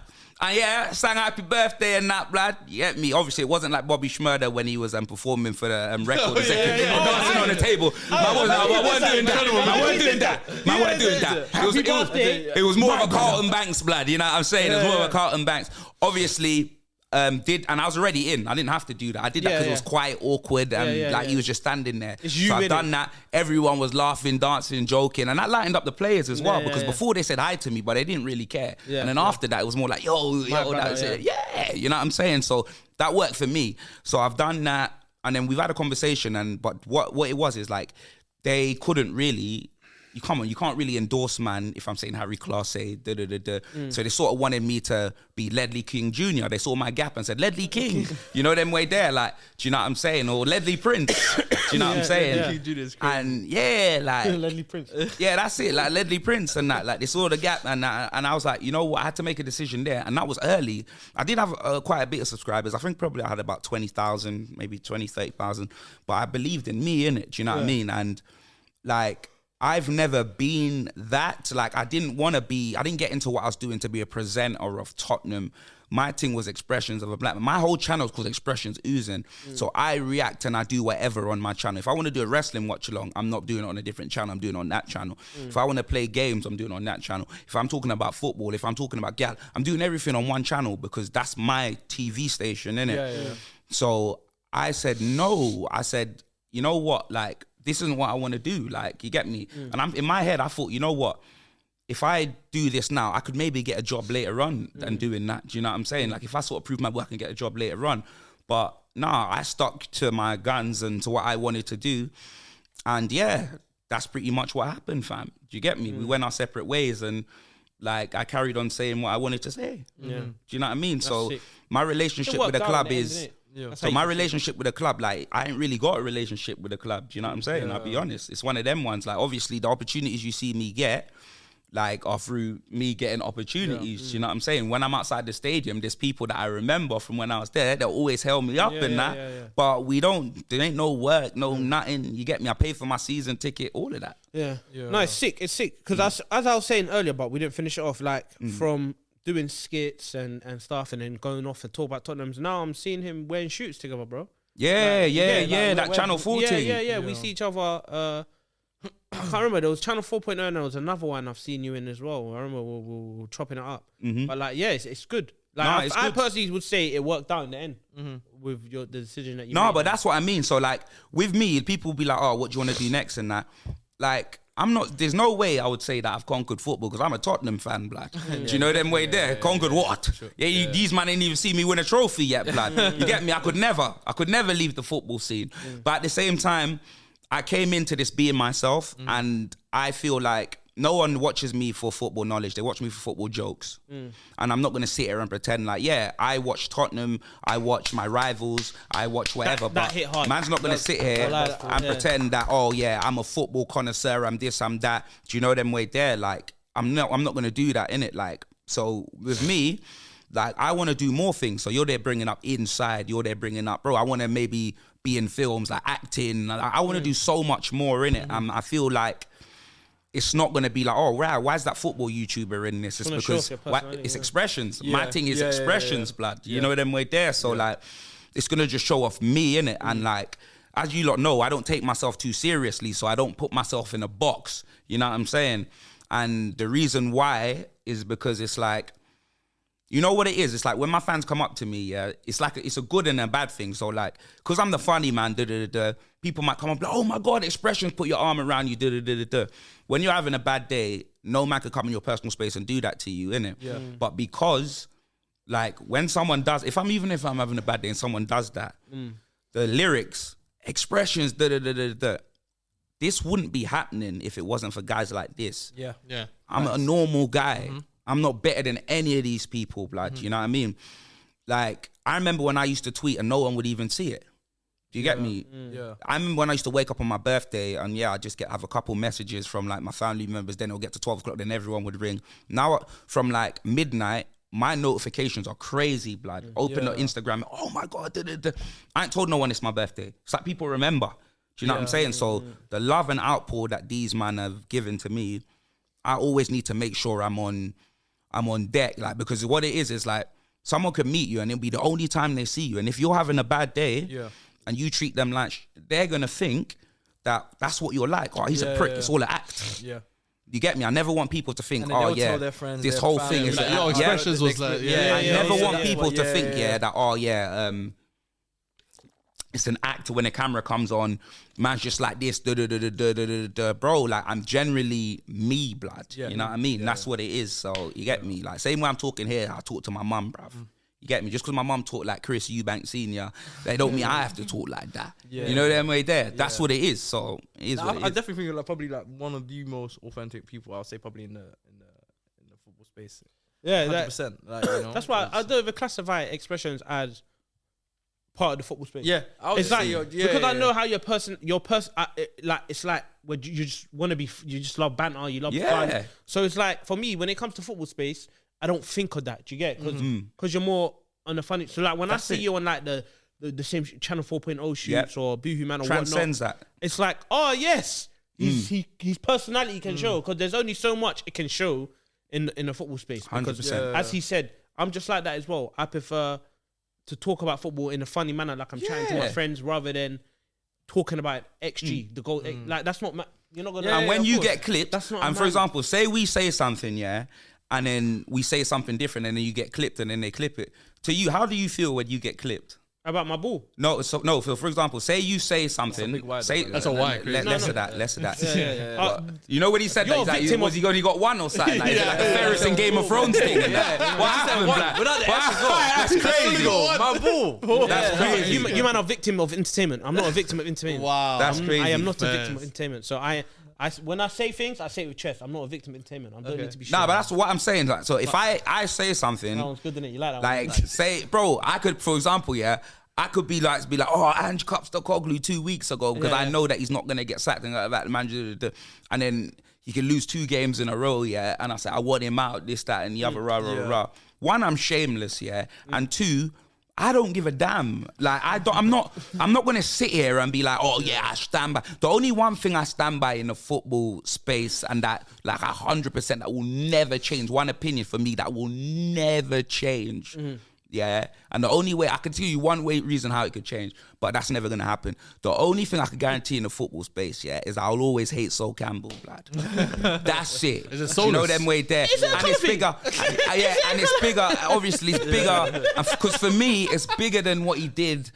And yeah, sang happy birthday and that, blood. You get me? Obviously, it wasn't like Bobby Schmurder when he was performing for the record. Dancing on the table. I wasn't doing that. It was more of a Carlton Banks, blood. You know what I'm saying? It was more of a Carlton Banks. Obviously, and I was already in. I didn't have to do that. I did that because it was quite awkward and he was just standing there. So I've done that. Everyone was laughing, dancing, joking, and that lightened up the players as well because before they said hi to me, but they didn't really care. And then after that, it was more like, yo, that's it. Yeah, you know what I'm saying? So that worked for me. So I've done that, and then we've had a conversation. But what it was is like they couldn't really. You can't really endorse man if I'm saying Harry Class say So they sort of wanted me to be Ledley King Jr. They saw my gap and said, Ledley King, you know them way there, like, do you know what I'm saying? Or Ledley Prince, do you know what I'm saying? And Ledley Prince. Yeah, that's it, like Ledley Prince and that. Like they saw the gap and I was like, you know what? I had to make a decision there, and that was early. I did have quite a bit of subscribers. I think probably I had about 20,000, maybe 20, 30,000. But I believed in me, innit? Do you know what I mean? And like, I've never been that. Like, I didn't get into what I was doing to be a presenter of Tottenham. My thing was expressions of a black man. My whole channel is called Expressions Oozing. So I react and I do whatever on my channel. If I want to do a wrestling watch along, I'm not doing it on a different channel. I'm doing it on that channel. If I want to play games, I'm doing it on that channel. If I'm talking about football, if I'm talking about gal, I'm doing everything on one channel because that's my TV station, innit? Yeah. So I said no. I said, you know what? Like, this isn't what I want to do. Like, you get me? And I'm in my head, I thought, you know what? If I do this now, I could maybe get a job later on than doing that. Do you know what I'm saying? Like, if I sort of prove my work and get a job later on. But nah, I stuck to my guns and to what I wanted to do. And yeah, that's pretty much what happened, fam. Do you get me? We went our separate ways and like, I carried on saying what I wanted to say. Do you know what I mean? That's so sick. My relationship with the club is... Yeah. So my relationship with the club, like, I ain't really got a relationship with the club. Do you know what I'm saying? I'll be honest. It's one of them ones. Like, obviously, the opportunities you see me get, like, are through me getting opportunities. Do you know what I'm saying? When I'm outside the stadium, there's people that I remember from when I was there. They'll always held me up and that. But there ain't no work, no nothing. You get me? I pay for my season ticket, all of that. Yeah. No, it's sick. It's sick. Because as I was saying earlier, but we didn't finish it off, like, from... doing skits and stuff and then going off and talk about Tottenham's. Now I'm seeing him wearing shoots together, bro. That Channel 14. Yeah. We see each other. I can't remember. There was Channel 4.0 and there was another one I've seen you in as well. I remember we were chopping it up. But like, yeah, it's good. Like, I personally would say it worked out in the end with the decision that you made. No, but that's what I mean. So like, with me, people be like, oh, what do you want to do next and that? Like, there's no way I would say that I've conquered football because I'm a Tottenham fan, blood. Do you know them way there? Conquered what? Sure. These man ain't even seen me win a trophy yet, blood. You get me? I could never leave the football scene. But at the same time, I came into this being myself and I feel like no one watches me for football knowledge. They watch me for football jokes. And I'm not going to sit here and pretend like, yeah, I watch Tottenham, I watch my rivals, I watch whatever. That hit hard. Man's not going to sit here and pretend that, oh yeah, I'm a football connoisseur, I'm this, I'm that. Do you know them way there? Like, I'm not going to do that, innit? Like, so with me, like, I want to do more things. So you're there bringing up inside, you're there bringing up, bro, I want to maybe be in films, like acting. I want to do so much more, innit? I feel like, it's not going to be like, oh, wow, why is that football YouTuber in this? It's because it's expressions. My thing is expressions, blood. You know them way there. So like, it's going to just show off me, innit? And like, as you lot know, I don't take myself too seriously. So I don't put myself in a box. You know what I'm saying? And the reason why is because it's like, you know what it is? It's like when my fans come up to me, it's like it's a good and a bad thing. So like, because I'm the funny man, people might come up like, oh my God, expressions, put your arm around you, When you're having a bad day, no man could come in your personal space and do that to you, innit? Yeah. But because, like, when someone does, if I'm having a bad day and someone does that, the lyrics, expressions, this wouldn't be happening if it wasn't for guys like this. Yeah. I'm a normal guy. I'm not better than any of these people, blood. You know what I mean? Like, I remember when I used to tweet and no one would even see it. Do you get me? Yeah. I remember when I used to wake up on my birthday and I just have a couple messages from like my family members. Then it'll get to 12 o'clock, then everyone would ring. Now from like midnight, my notifications are crazy, blood. Open up Instagram. Oh my God. I ain't told no one it's my birthday. It's like people remember. Do you know what I'm saying? So the love and outpour that these men have given to me, I always need to make sure I'm on I'm on deck. Like, because what it is like, someone could meet you and it'll be the only time they see you. And if you're having a bad day and you treat them like, they're going to think that that's what you're like. Oh, he's a prick. It's all an act. Yeah. You get me? I never want people to think, oh yeah, their friends, this their whole family, thing is like, your expressions was like, I never want people to think, that, oh yeah, it's an act when a camera comes on, man's just like this, bro. Like, I'm generally me, blood. You know what I mean? That's what it is. So you get me? Like, same way I'm talking here, I talk to my mum, bruv. You get me? Just because my mum talk like Chris Eubank Senior, they don't mean I have to talk like that. You know that way there. That's what it is. So it is what it is. I definitely think you're like probably like one of the most authentic people. I'll say probably in the football space. Yeah, 100%. Like, you know, that's why I don't even classify expressions as part of the football space. Yeah, it's like because I know how your person, like it's like when you just want to be, you just love banter, you love fun. So it's like for me, when it comes to football space, I don't think of that. Do you get? Because you're more on the funny. So like when I see you on like the same Channel 4.0 shoots or Boohoo Man or transcends whatnot, that. It's like, oh yes, his personality can show, because there's only so much it can show in the football space. 100%. As he said, I'm just like that as well. I prefer to talk about football in a funny manner, like I'm chatting to my friends, rather than talking about XG, the goal. Like that's not. You're not gonna. And when you get clipped, that's not. And for example, say we say something, and then we say something different, and then you get clipped, and then they clip it. To you, how do you feel when you get clipped? About my ball? No, Phil, for example, say you say something. That's a wide. Less of that. You know what he said? You're That a victim was he only got one or something? Like, like the Ferris and Game of Thrones thing. What happened? That's crazy. My ball. That's crazy. You man are a victim of entertainment. I'm not a victim of entertainment. Wow. That's crazy. I am not a victim of entertainment. So when I say things, I say it with chest. I'm not a victim of entertainment. I don't need to be sure. Nah, but that's what I'm saying. Like, so if I say something, that one's good, isn't it? You like that like, one? say, bro, I could, for example, I could be like, oh, Ange Postecoglou 2 weeks ago, because I know that he's not gonna get sacked and like that. And then he can lose 2 games in a row, and I say I want him out, this, that, and the other, rah. One, I'm shameless, and 2, I don't give a damn. Like I'm not gonna sit here and be like, oh yeah, I stand by. The only one thing I stand by in the football space, and that like 100% that will never change. One opinion for me that will never change. Yeah, and the only way I can tell you one reason how it could change, but that's never gonna happen. The only thing I can guarantee in the football space, is I'll always hate Sol Campbell, blood. That's it. Is it you know them way there, and it's bigger. And it's bigger. Obviously, it's bigger because for me, it's bigger than what he did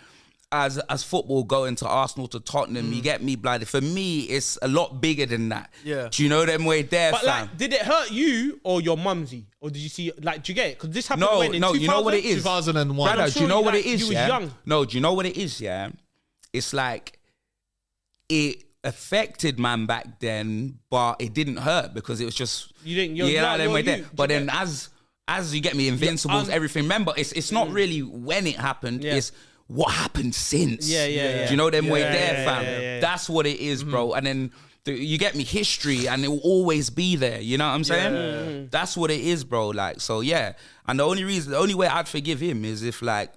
as football going to Arsenal to Tottenham. You get me, blood. For me, it's a lot bigger than that. Yeah. Do you know them way there, but fam? like, did it hurt you or your mumsy? Or did you see, like, do you get it? Because this happened in 2000? You know what it is? 2001. Brother, do you know what it is, you was young. No, do you know what it is, It's like, it affected man back then, but it didn't hurt because it was just... But then as you get me, Invincibles, everything. Remember, it's not really when it happened, it's what happened since. Do you know them way there, fam? That's what it is, bro. And then you get me, history, and it will always be there. You know what I'm saying? That's what it is, bro. Like, so and the only way I'd forgive him is if, like,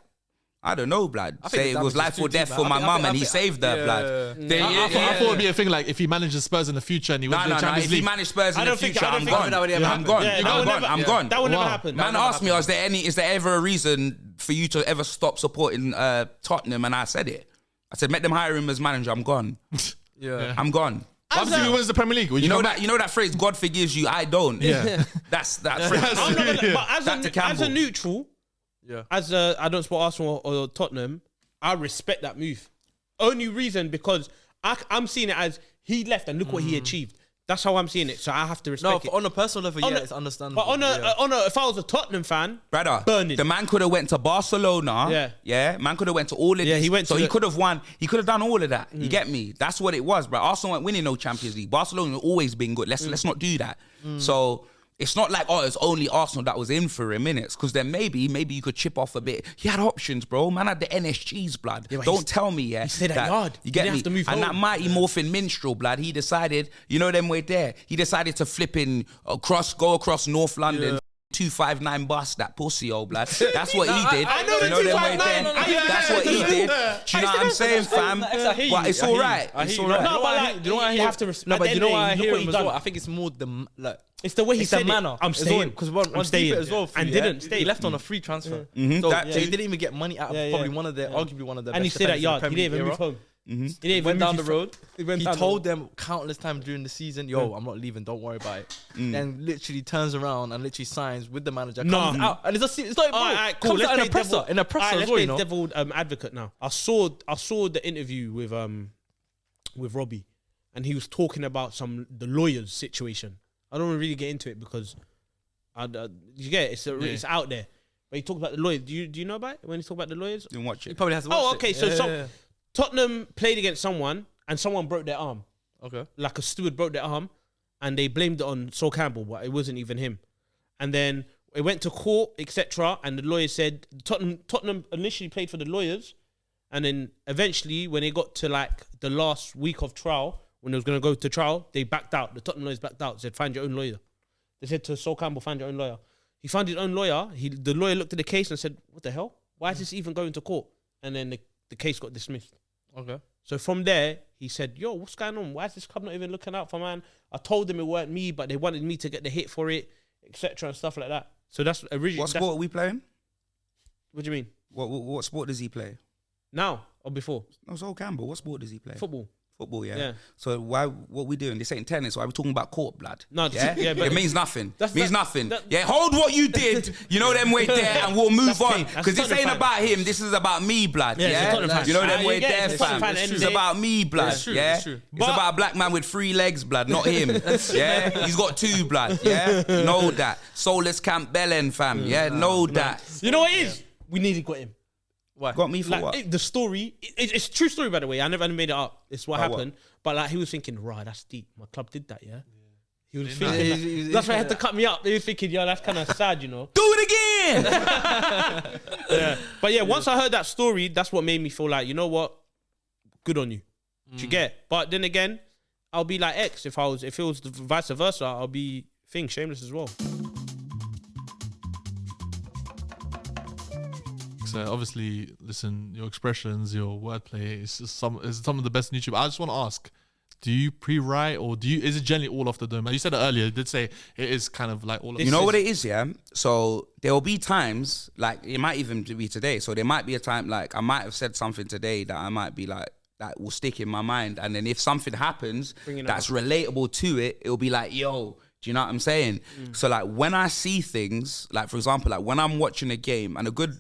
I don't know, blood. Say it was life or death for my mum and he saved her, blood. I thought it'd be a thing like if he manages Spurs in the future and he wins the Champions League. If he managed Spurs in the future, I'm gone. I'm gone. That would never happen. Man asked me, is there ever a reason for you to ever stop supporting Tottenham? And I said it. I said, let them hire him as manager. I'm gone. I'm gone. What happens if he wins the Premier League? You know that phrase, God forgives you, I don't. Yeah. That's that phrase. As a neutral, as I don't support Arsenal or Tottenham, I respect that move. Only reason because I'm seeing it as he left and look what he achieved. That's how I'm seeing it. So I have to respect it. On a personal level, it's understandable. But if I was a Tottenham fan, brother, burning. The man could have went to Barcelona. Man could have went to all of this. He went. So he could have won. He could have done all of that. You get me? That's what it was, bro. Arsenal weren't winning no Champions League. Barcelona have always been good. Let's not do that. So it's not like, it's only Arsenal that was in for him, innit? Because then maybe you could chip off a bit. He had options, bro. Man had the NSG's, blood. Don't tell me, He stayed at yard. You get me? Have to move and home. that mighty morphin minstrel, blood, he decided, you know them way there. He decided to flip in go across North London 259 bus, that pussy, old blood. That's what he did. I know you know them way 259. there. That's what he did. Do you know what I'm saying, fam? But it's all right. It's all right. No, but like, you know why you have to respect. No, but you know why I hear him as done. well? I think it's more the like. It's the way he It's said the manner. it. I'm staying. Because one staying. as well, And didn't stay. He left on a free transfer. So That he too. didn't even get money out of probably one of their, arguably one of their And he best stayed at defenders in yard. the He Premier didn't even League move era. home. He didn't even Went down move the road. went He down the told road. them countless times during the season, "Yo, I'm not leaving. Don't worry about it." Then literally turns around and literally signs with the manager. Comes out and it's like, bro, Alright, cool. comes Let's out play in a presser, devil. in a presser Alright, as let's well. play You know, devil advocate now. I saw the interview with Robbie, and he was talking about the lawyers situation. I don't want to really get into it because you get it, it's out there. But he talked about the lawyers. Do you know about it when he talked about the lawyers? Didn't watch he it. probably has to watch Oh, it. okay. So Yeah. Tottenham played against someone, and someone broke their arm. Okay. Like a steward broke their arm, and they blamed it on Sol Campbell, but it wasn't even him. And then it went to court, etc. And the lawyer said Tottenham initially played for the lawyers, and then eventually, when they got to like the last week of trial, when it was going to go to trial, they backed out. The Tottenham lawyers backed out. Said, "Find your own lawyer." They said to Sol Campbell, "Find your own lawyer." He found his own lawyer. The lawyer looked at the case and said, "What the hell? Why is this even going to court?" And then the case got dismissed. Okay. So from there, he said, "Yo, what's going on? Why is this club not even looking out for man? I told them it weren't me, but they wanted me to get the hit for it, etc. and stuff like that." So that's originally. What sport are we playing? What do you mean? What sport does he play? Now or before? No, Sol Campbell. What sport does he play? Football. Football, yeah. Yeah. So what we doing? This ain't tennis. Why are we talking about court blood? No, yeah, yeah, but it means nothing. that's- Means that- nothing. that- Yeah, hold what you did. You know them way there, and we'll move That's on pain. That's because this Tottenham ain't fan. about him. This is about me, blood. Yeah, it's a Yeah, Tottenham fan. you know them Ah, way you get it. there, It's a Tottenham fam. fan at the end of It's the day. about me, blood. It's true, Yeah, it's true. it's about a black man with 3 legs, blood, not him. Yeah, he's got 2 blood. Yeah, know that. Soulless Campbell, fam. Yeah, know that. You know what it is? We nearly got him. Why? Got me for Like what? the story, it's a true story by the way. I never made it up. It's what Oh, happened. But like he was thinking, right, that's deep. My club did that, yeah. He was know. thinking. He's That's why he had to cut me up. He was thinking, yo, that's kind of sad, you know. Do it again. Yeah. But yeah, once I heard that story, that's what made me feel like, you know what? Good on you. Do you get? But then again, I'll be like X if it was the vice versa, I'll be shameless as well. So obviously, listen, your expressions, your wordplay is some of the best on YouTube. I just want to ask, do you pre-write or is it generally all off the dome? Like you said it earlier, you did say it is kind of like all of You know what it is, yeah? So there will be times, like it might even be today. So there might be a time like I might have said something today that I might be like, that will stick in my mind. And then if something happens that's relatable to it, it'll be like, yo, do you know what I'm saying? So like when I see things, like for example, like when I'm watching a game and a good,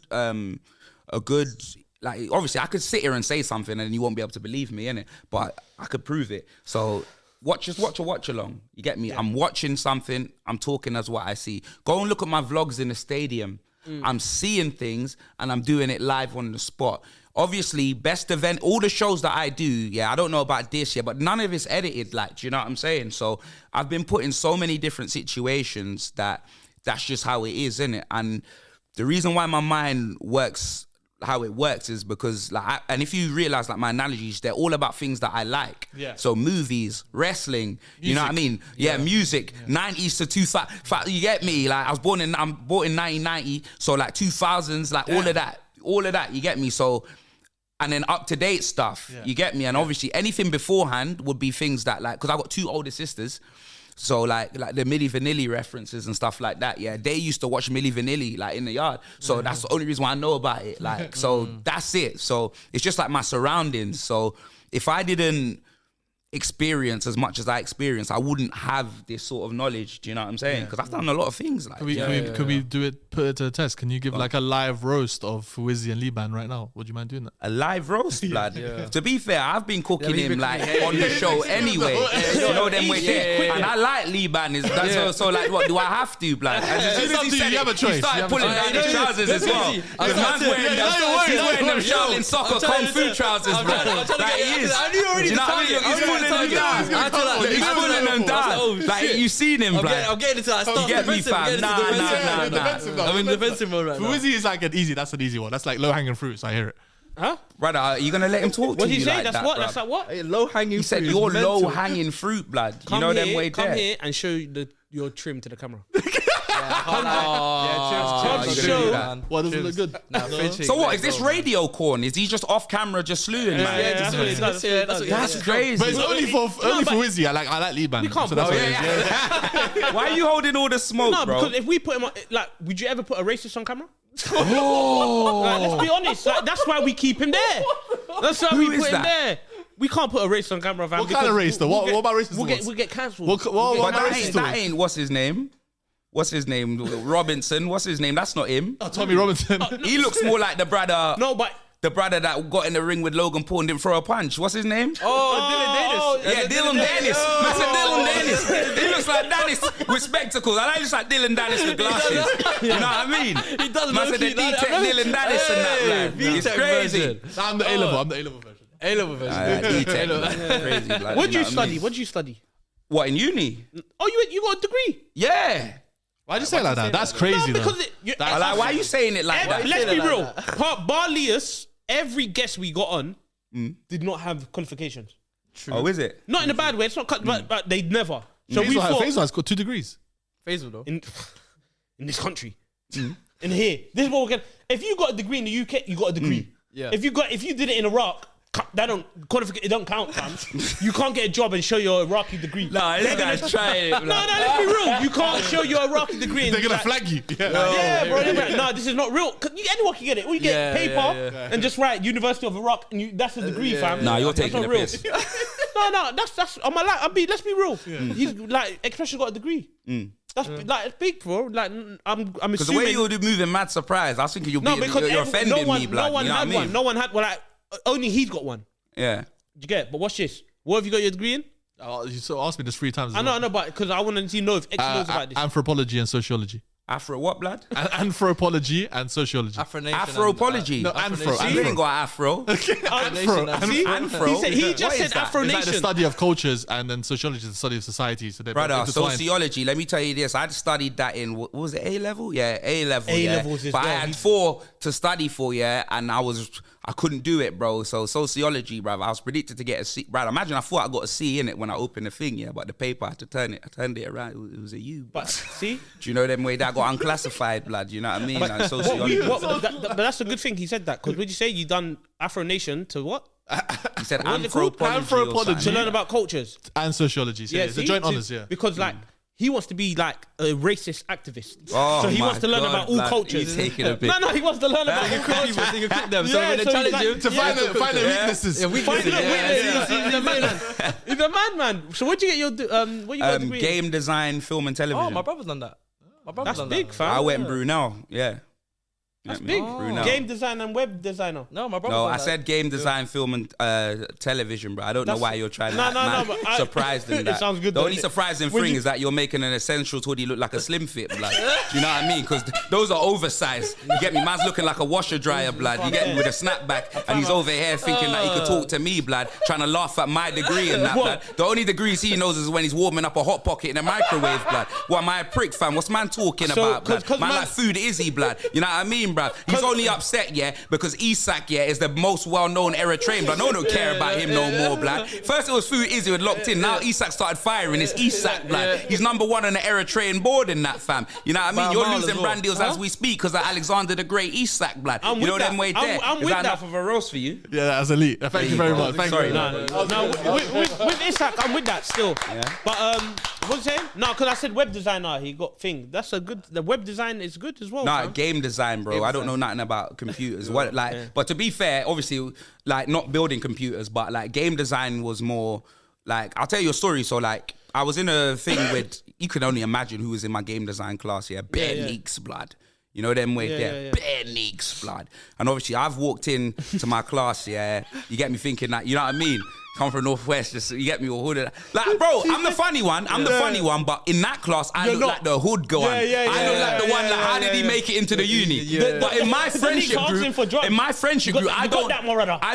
like obviously I could sit here and say something and you won't be able to believe me, innit? But I could prove it. So watch a watch along. You get me? Yeah. I'm watching something, I'm talking as what I see. Go and look at my vlogs in the stadium. I'm seeing things and I'm doing it live on the spot. Obviously, best event, all the shows that I do, yeah, I don't know about this yet, but none of it's edited, like, do you know what I'm saying? So I've been put in so many different situations that's just how it is, innit? And the reason why my mind works how it works is because, like, and if you realize, like, my analogies, they're all about things that I like. Yeah. So movies, wrestling, you know what I mean? Yeah, music, 90s to 2000, you get me? Like, I'm born in 1990, so like 2000s, like all of that, you get me? So, and then up to date stuff, you get me? And obviously anything beforehand would be things that, like, because I got 2 older sisters, so like the Milli Vanilli references and stuff like that, yeah, they used to watch Milli Vanilli like in the yard. So that's the only reason why I know about it. Like, so that's it. So it's just like my surroundings. So if I didn't experience as much as I experienced, I wouldn't have this sort of knowledge. Do you know what I'm saying? Because I've done a lot of things. Like, Could we put it to a test? Can you give like a live roast of Fuizzy and Liban right now? Would you mind doing that? a live roast, blood. To be fair, I've been cooking him like on the show anyway. You know them way there. And I like Liban. So like, what do I have to, blood? As soon as he said you have a it, choice. he started You have a pulling choice. down his trousers as well. Because man's wearing them Shaolin soccer kung fu trousers, blood. Like he is. I knew already. Do you know what I mean? He's pulling them down. He's pulling them down. Like you seen him, blood. I'm getting into that. You get me, fam? Nah. I'm in defensive mode right now. Fuizzy is like that's an easy one. That's like low hanging fruit. So I hear it. Huh? Brother, are you gonna let him talk What to did you you say? like That's that, what? bruv? That's like what? Low hanging. He said you're low hanging fruit, blood. You know them way Come there. here and show your trim to the camera. Cheers. Show. Man. What doesn't look good? So what is this radio corn? Is he just off camera just slewing, man? Yeah, That's crazy. But it's only for Fuizzy. I like Liban. We can't So that's put- what it is. Why are you holding all the smoke, No, bro? because if we put him on, like, would you ever put a racist on camera? Oh, Like, let's be honest. Like, that's why we keep him there. That's why Who we is put him that? there. We can't put a racist on camera, fam. What kind of race, though? What about racist We'll ones? get cancelled. What but about that racist ain't, that ones? ain't what's his name? What's his name? Robinson. What's his name? That's not him. Tommy Robinson. He looks more like the brother. No, but The brother that got in the ring with Logan Paul and didn't throw a punch. What's his name? Oh, Yeah, Dylan Dennis. I said Dylan Dennis. He looks like Dennis with spectacles. I looks like Dylan Dennis with glasses. You know what I mean? He does Man said the look like that. D-Tech Dylan Dennis and that, man. It's V-Tech crazy. version. I'm the A-level. I'm the A-level version. A-level version. D-Tech, crazy. Like, what did you know what I study? mean? What did you study? What, in uni? Oh, you got a degree? Yeah. Why'd you say it like that? That's crazy, though. Because Like, why are you saying it like that? let's be like real. Barlius, every guest we got on did not have qualifications. Oh, is it? Not in a bad way. It's not, but they never. So we thought Faisal got 2 degrees. Faisal though. in this country, in here, this is what we're gonna. If you got a degree in the UK, you got a degree. Yeah. If you did it in Iraq, that don't qualification. It don't count, fam. You can't get a job and show your Iraqi degree. Nah, this guy's trying it. No, let's be real. You can't show your Iraqi degree. And They're be gonna like, flag you. Yeah, bro. They're like, no, this is not real. 'Cause anyone can get it. All you get paper and just write University of Iraq, and that's a degree, fam. Nah, you're That's taking not a real. piss. No, that's on my life. Let's be real. He's like, Expression got a degree. That's like it's big, bro. Like I'm Because the assuming. way you were moving, mad surprised. I was thinking you're because offending me, blood. No one you know had what I mean? one. No one had. Well, like only he's got one. Yeah. You get it? But watch this. What have you got your degree in? You so asked me this 3 times. I know, but because I want to know if X knows about this. Anthropology and sociology. Afro what, blood? Anthropology and sociology. Afropology. No, Afro. You ain't got Afro. See? Afro. He just What said is that? Afro It's like the Nation. study of cultures, and then sociology is the study of society. So they're Brother, intertwined. sociology, let me tell you this. I'd studied that in, what was it, A-level? Yeah, A-level. A-levels yeah. as But I well. had 4 to study for, yeah, and I couldn't do it, bro. So sociology, bro, I was predicted to get a C. Bro, imagine I thought I got a C in it when I opened the thing, yeah, but the paper, I had to turn it. I turned it around. It was a U. But see, Do you know them way that got unclassified, blood? You know what I mean? Like, but sociology. but that's a good thing he said that, because would you say you done Afro Nation to what? He said What is it called? anthropology. Anthropology. Or To something. learn about cultures. and sociology. So yeah, it's a see? joint To- honours, yeah. Because like he wants to be like a racist activist. Oh, so he my wants to learn God, about all blood. cultures. He's taking a bit. No, he wants to learn about all cultures. He can cook them. So Yeah, when they so challenge he's you, like- To find the weaknesses. Find out he's a man. He's a madman. So where'd you get your what you got a degree in? Game design, film and television. Oh, my brother's done that. My brother's That's done big, that. fam. I went Brunel, yeah. That's Yeah, big. Brunel. Game design and web designer. No, my brother's No, done I that. said game design, film, and television, bro. I don't know That's- why you're trying to No, act no, mad but I- surprised in It that. sounds good, The though, only innit? surprising When thing you- is that you're making an essentials hoodie look like a slim fit, blood. Do you know what I mean? Because those are oversized. You get me? Man's looking like a washer dryer, blood. You get me with a snapback, and he's over here thinking that he could talk to me, blood, trying to laugh at my degree and that, blood. The only degrees he knows is when he's warming up a hot pocket in a microwave, blood. What am I a prick, fam? What's man talking So, about, blood? 'cause Man man- like food Izzy, blood. You know what I mean, bruv? He's only upset, yeah, because Isak, yeah, is the most well-known Eritrean, but no one don't care about him no more, blood. First it was Food Izzy who locked in, now Isak started firing. It's Isak, blood. He's number 1 on the Eritrean board in that, fam. You know what I mean? By a You're mile losing as well. brand deals as we speak because of Alexander the Great Isak, blood. I'm You with know that. them way I'm- there. I'm Is with that that. enough of a roast for you? Yeah, that's elite. Thank you very much. Thank Sorry, you. no. No, with Isak, I'm with that still. Yeah. But what's he saying? No, because I said web designer. He got thing. That's a good. The web design is good as well. Nah, fam. game design, bro. I don't know nothing about computers. What like, but to be fair, obviously, like not building computers, but like game design was more like I'll tell you a story. So like I was in a thing with you can only imagine who was in my game design class. Yeah, bare leaks, blood. You know them way there, bare leaks, blood. And obviously, I've walked in to my class. Yeah, you get me thinking that you know what I mean. Come from Northwest, just you get me all hooded. Like, bro, I'm the funny one. I'm the funny one, but in that class, I look like the hood guy. I look like the one. Like, how did he make it into the uni? But in my friendship group, I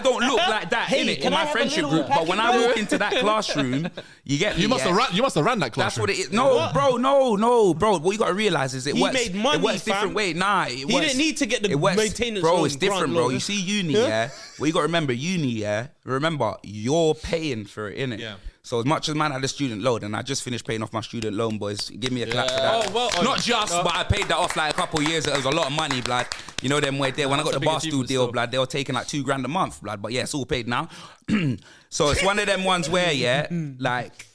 don't look like that in it. In my friendship group, but when I walk into that classroom, you get me. You must have ran that class. That's what it is. No, bro, no, bro. What you got to realize is it works. made money, It works fam. different way. Nah, it works. didn't need to get the It works. maintenance Bro, loan, it's different, grant bro. loan. You see uni, yeah. What you got to remember, uni, yeah. Remember, you're paying for it, innit? Yeah. So as much as man had a student loan, and I just finished paying off my student loan, boys. Give me a clap for that. But I paid that off like a couple of years ago. It was a lot of money, blood. You know them way there. When I got the Barstool deal, blood, they were taking like $2,000 a month, blood. But yeah, it's all paid now. So it's one of them ones where, yeah, like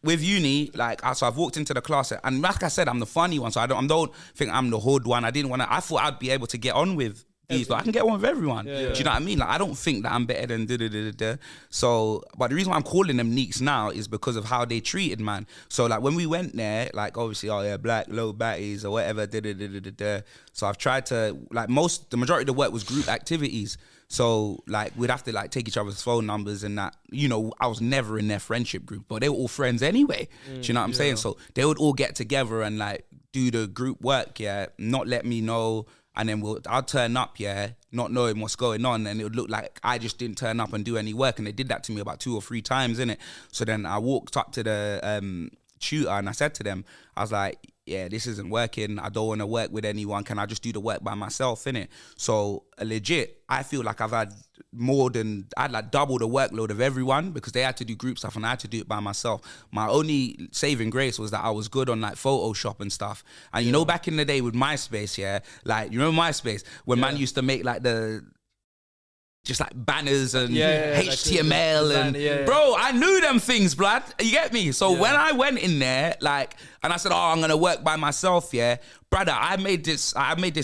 with uni, like so I've walked into the class, and like I said, I'm the funny one, so I don't think I'm the hood one. I thought I'd be able to get on with these. Like, I can get on with everyone. Do you know what I mean? Like, I don't think that I'm better than da-da-da-da-da. So, but the reason why I'm calling them neeks now is because of how they treated man. So like when we went there, like obviously, oh yeah, black, low batties or whatever, da-da-da-da-da. So I've tried to, like the majority of the work was group activities. So like we'd have to like take each other's phone numbers and that, you know, I was never in their friendship group, but they were all friends anyway. Do you know what I'm saying? So they would all get together and like do the group work, yeah, not let me know. And then I'd turn up, yeah, not knowing what's going on. And it would look like I just didn't turn up and do any work. And they did that to me about 2 or 3 times, innit? So then I walked up to the tutor and I said to them, I was like, yeah, this isn't working. I don't want to work with anyone. Can I just do the work by myself, innit? So legit, I feel like I'd like double the workload of everyone because they had to do group stuff and I had to do it by myself. My only saving grace was that I was good on like Photoshop and stuff. And you know, back in the day with MySpace, yeah, like you remember MySpace when man used to make like just like banners and HTML bro, I knew them things, blood. You get me? So when I went in there, like, and I said, oh, I'm gonna work by myself, yeah, brother, I made this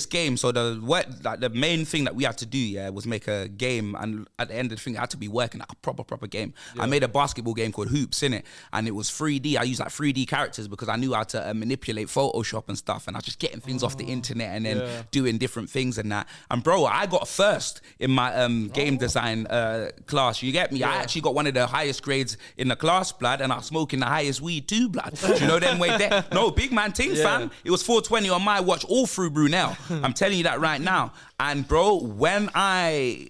game. So the main thing that we had to do, yeah, was make a game, and at the end of the thing, it had to be working like a proper game. I made a basketball game called Hoops, innit? And it was 3D. I used like 3D characters because I knew how to manipulate Photoshop and stuff, and I was just getting things off the internet and then doing different things and that. And bro, I got first in my game design class. You get me? I actually got one of the highest grades in the class, blood, and I was smoking the highest weed too, blood. Do you know them way there? No, big man thing, fam. It was 420 on my watch all through Brunel. I'm telling you that right now. And bro, when the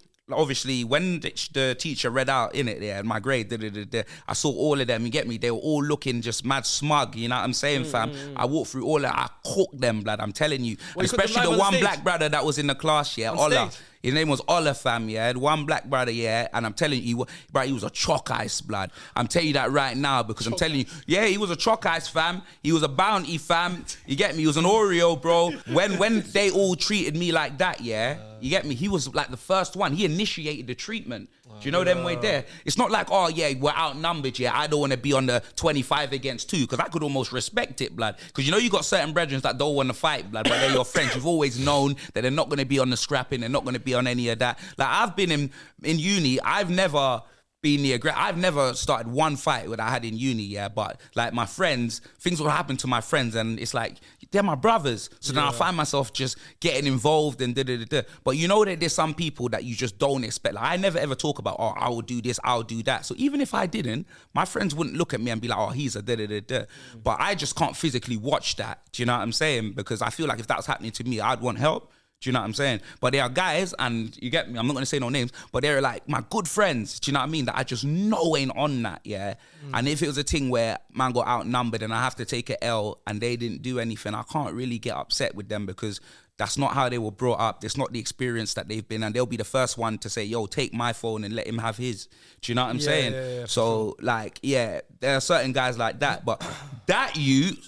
teacher read out in it, yeah, my grade, I saw all of them, you get me? They were all looking just mad smug, you know what I'm saying, fam? I walked through all that, I cooked them, blood, I'm telling you. Well, especially the one black brother that was in the class, yeah, Ola. His name was Ola, fam, yeah. One black brother, yeah. And I'm telling you, bro, he was a chalk ice, blood. I'm telling you that right now because I'm telling you, yeah, he was a chalk ice, fam. He was a bounty, fam. You get me? He was an Oreo, bro. When they all treated me like that, yeah, you get me? He was like the first one. He initiated the treatment. Do you know them way there? It's not like, oh yeah, we're outnumbered, yeah, I don't want to be on the 25 against 2, because I could almost respect it, blood. Because you know you got certain brethren that don't want to fight, blood, but they're your friends. You've always known that they're not going to be on the scrapping, they're not going to be on any of that. Like, I've been in uni, I've never been the aggressor. I've never started one fight that I had in uni, yeah, but like my friends, things will happen to my friends and it's like, they're my brothers. So then I find myself just getting involved and da-da-da-da. But you know that there's some people that you just don't expect. Like, I never ever talk about, oh, I will do this, I'll do that. So even if I didn't, my friends wouldn't look at me and be like, oh, he's a da-da-da-da. But I just can't physically watch that. Do you know what I'm saying? Because I feel like if that was happening to me, I'd want help. Do you know what I'm saying? But there are guys, and you get me, I'm not going to say no names, but they're like my good friends, do you know what I mean? That I just know ain't on that, yeah? And if it was a thing where man got outnumbered and I have to take a L and they didn't do anything, I can't really get upset with them because that's not how they were brought up. It's not the experience that they've been, and they'll be the first one to say, yo, take my phone and let him have his. Do you know what I'm saying? Yeah, so, like, yeah, there are certain guys like that, but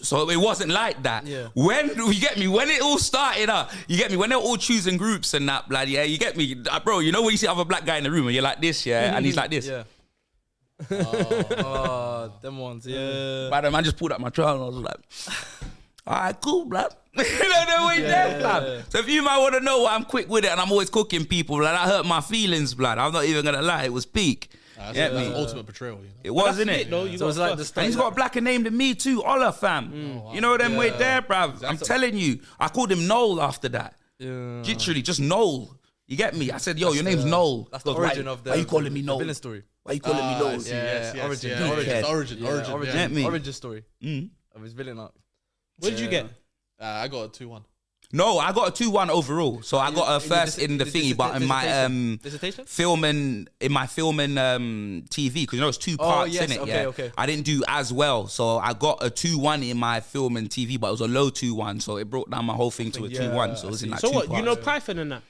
so it wasn't like that. Yeah. When, you get me, when it all started up, you get me, when they're all choosing groups and that, blood, yeah, you get me, bro, you know when you see other black guy in the room and you're like this, yeah, and he's like this. Yeah. Them ones, yeah. But the man just pulled up my trial and I was like, all right, cool, blood. You know the way there, blood. So if you might want to know why I'm quick with it and I'm always cooking people, blood, that hurt my feelings, blood. I'm not even going to lie, it was peak. That's an ultimate betrayal, you know? It was, isn't it? No, so it's like and he's got a blacker name than me too, Ola, fam. Wow. You know them way there, bruv. Exactly. I'm telling you, I called him Noel after that. Yeah. Literally, just Noel. You get me? I said, yo, your name's Noel. That's the origin of the... Why are you calling me Noel? The villain story. Why are you calling me Noel? Origin story of his villain arc. What did you get? I got a 2-1. No, I got a 2-1 overall. So I got a first in the thingy, but in my filming TV, because you know it's 2 parts in it. Okay. I didn't do as well, so I got a 2-1 in my filming TV, but it was a low 2-1, so it brought down my whole thing to a 2-1. So it was in like 2 what? parts. You know Python and that?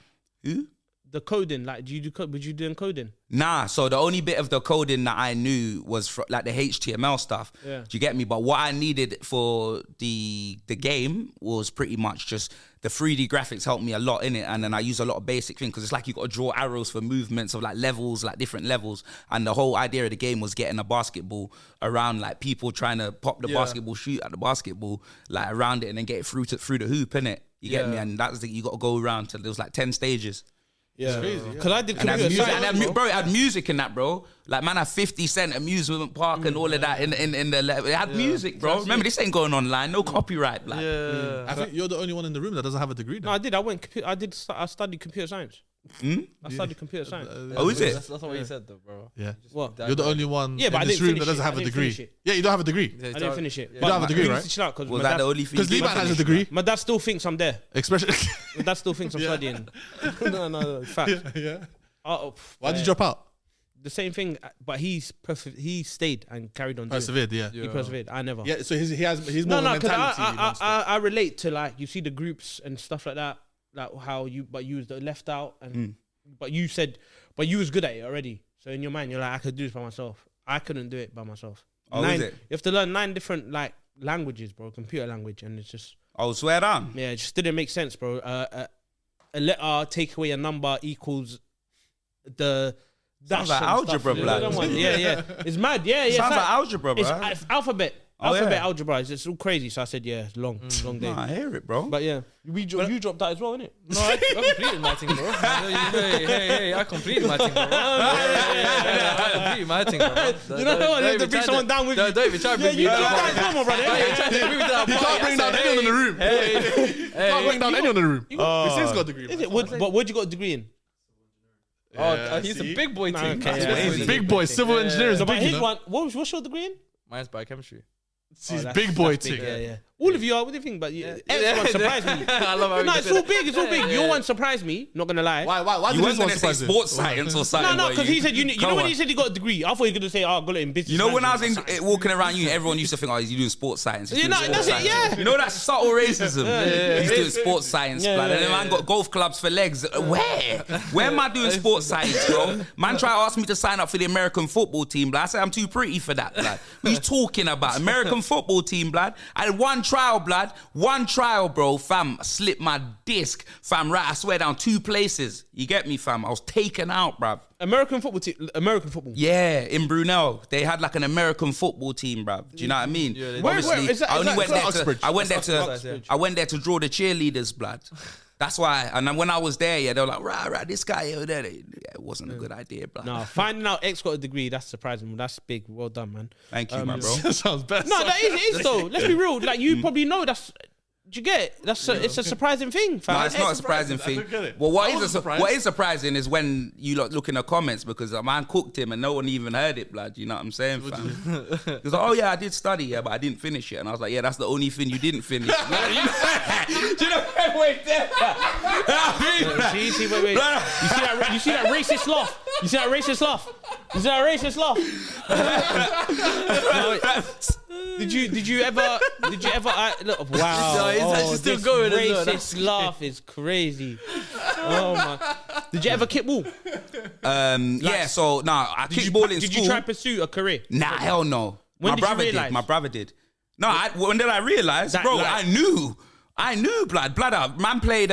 Who? the coding? Like, would you doing coding? Nah, so the only bit of the coding that I knew was like the HTML stuff. Yeah. Do you get me? But what I needed for the game was pretty much just the 3D graphics helped me a lot in it, and then I use a lot of basic things because it's like you got to draw arrows for movements of like levels, like different levels. And the whole idea of the game was getting a basketball around, like people trying to pop the basketball, shoot at the basketball, like around it, and then get it through the hoop, innit? You get me? And that's you got to go around till there was like 10 stages. Yeah, because I did And computer science, bro, it had music in that, bro. Like, man, had 50 Cent amusement park and all of that in the it had music, bro. Remember, this ain't going online, no copyright, like. Yeah. I think you're the only one in the room that doesn't have a degree. No, I did. I studied computer science. I studied computer science. Oh, is it? That's not what you said, though, bro. Yeah. What? You're the only one Yeah, but in I this didn't room that finish doesn't it. have I a didn't degree. finish it. Yeah, you don't have a degree. I didn't finish it. You don't have a degree, right? Was that the only thing? Because Liban has a degree. My dad still thinks I'm there. Especially. My dad still thinks I'm studying. No, fact. Yeah. Why Why'd you drop out? The same thing, but he stayed and carried on doing it. Persevered, yeah. He persevered. I never. Yeah, so he's more No, because mentality. I relate to, like, you see the groups and stuff like that, like how you was the left out, and but you was good at it already. So in your mind, you're like, I could do this by myself. I couldn't do it by myself. Oh, is it? You have to learn 9 different like languages, bro, computer language, and it's just Swear down. it just didn't make sense, bro. A letter take away a number equals the. Sounds like algebra, blood. Yeah. It's mad. Yeah. Sounds like algebra, bro. It's alphabet. Algebra. It's all crazy. So I said, yeah, it's long day. Nah, I hear it, bro. But yeah, you dropped that as well, innit? No, I completed my thing, bro. Hey, I completed my thing, bro. I completed my thing, bro. You know what? You have to bring someone down with you. Don't even try to bring me down. Come on, brother. You can't bring down anyone in the room. You can't bring down anyone in the room. This got a degree. Is it? What'd you got a degree in? He's a big boy thing. Okay, Big boy, civil engineering is So, but big, his one. What's your degree in? Mine's biochemistry. He's big boy that's big, thing. Yeah. All of you are. What do you think? But everyone surprised me. I love how No, it's all big. It's all big. Your one surprised me. Not gonna lie. Why You did weren't this one going to say surprise you? sports science or something. No, because he said you know Come when on. he said he got a degree. I thought he was gonna say, I got it in business. You know when I was management. walking around uni, everyone used to think, he's doing sports science. He's Yeah, doing no, sports that's it, science. yeah. You know that subtle racism? He's doing sports science, Yeah, blood. yeah, And then man got golf clubs for legs. Where am I doing sports science, bro? Man try to ask me to sign up for the American football team, blood. I said, I'm too pretty for that, blood. What are you talking about? American football team, blood. I had one trial, blood. One trial, bro, fam. I slipped my disc, fam. Right, I swear down 2 places. You get me, fam? I was taken out, bruv. American football team. American football. Yeah, in Brunel, they had like an American football team, bruv. Do you know what I mean? Yeah, they Where Obviously, is that- I only is that- went is that there Oxbridge? to. I went there Oxbridge. to. I went there to draw the cheerleaders, blood. That's why. And then when I was there, yeah, they were like, right, this guy over there. It wasn't a good idea, blood. No, finding out X got a degree, that's surprising. That's big. Well done, man. Thank you, my bro. That sounds best. No, it is though. Let's be real. Like, you probably know that's. Do you get it? It's a surprising thing, fam. No, it's not a surprising I thing. don't get it. Well, I wasn't surprised. what is surprising is when you look in the comments because a man cooked him and no one even heard it, blood. You know what I'm saying, fam? Because oh yeah, I did study, yeah, but I didn't finish it. And I was like, yeah, that's the only thing you didn't finish. Do you know? Wait there. See, wait. You see that racist laugh? You see that racist laugh? No, wait. Did you ever? Look, wow! No, he's actually still this going, isn't it? Racist laugh is crazy. Oh my! Did you ever kickball? Yeah. So I kickball in Did school. you try to pursue a career? Nah, hell no. When My did you brother realise? did. My brother did. No, when did I realize, That, bro? like- I knew, blood up. Man played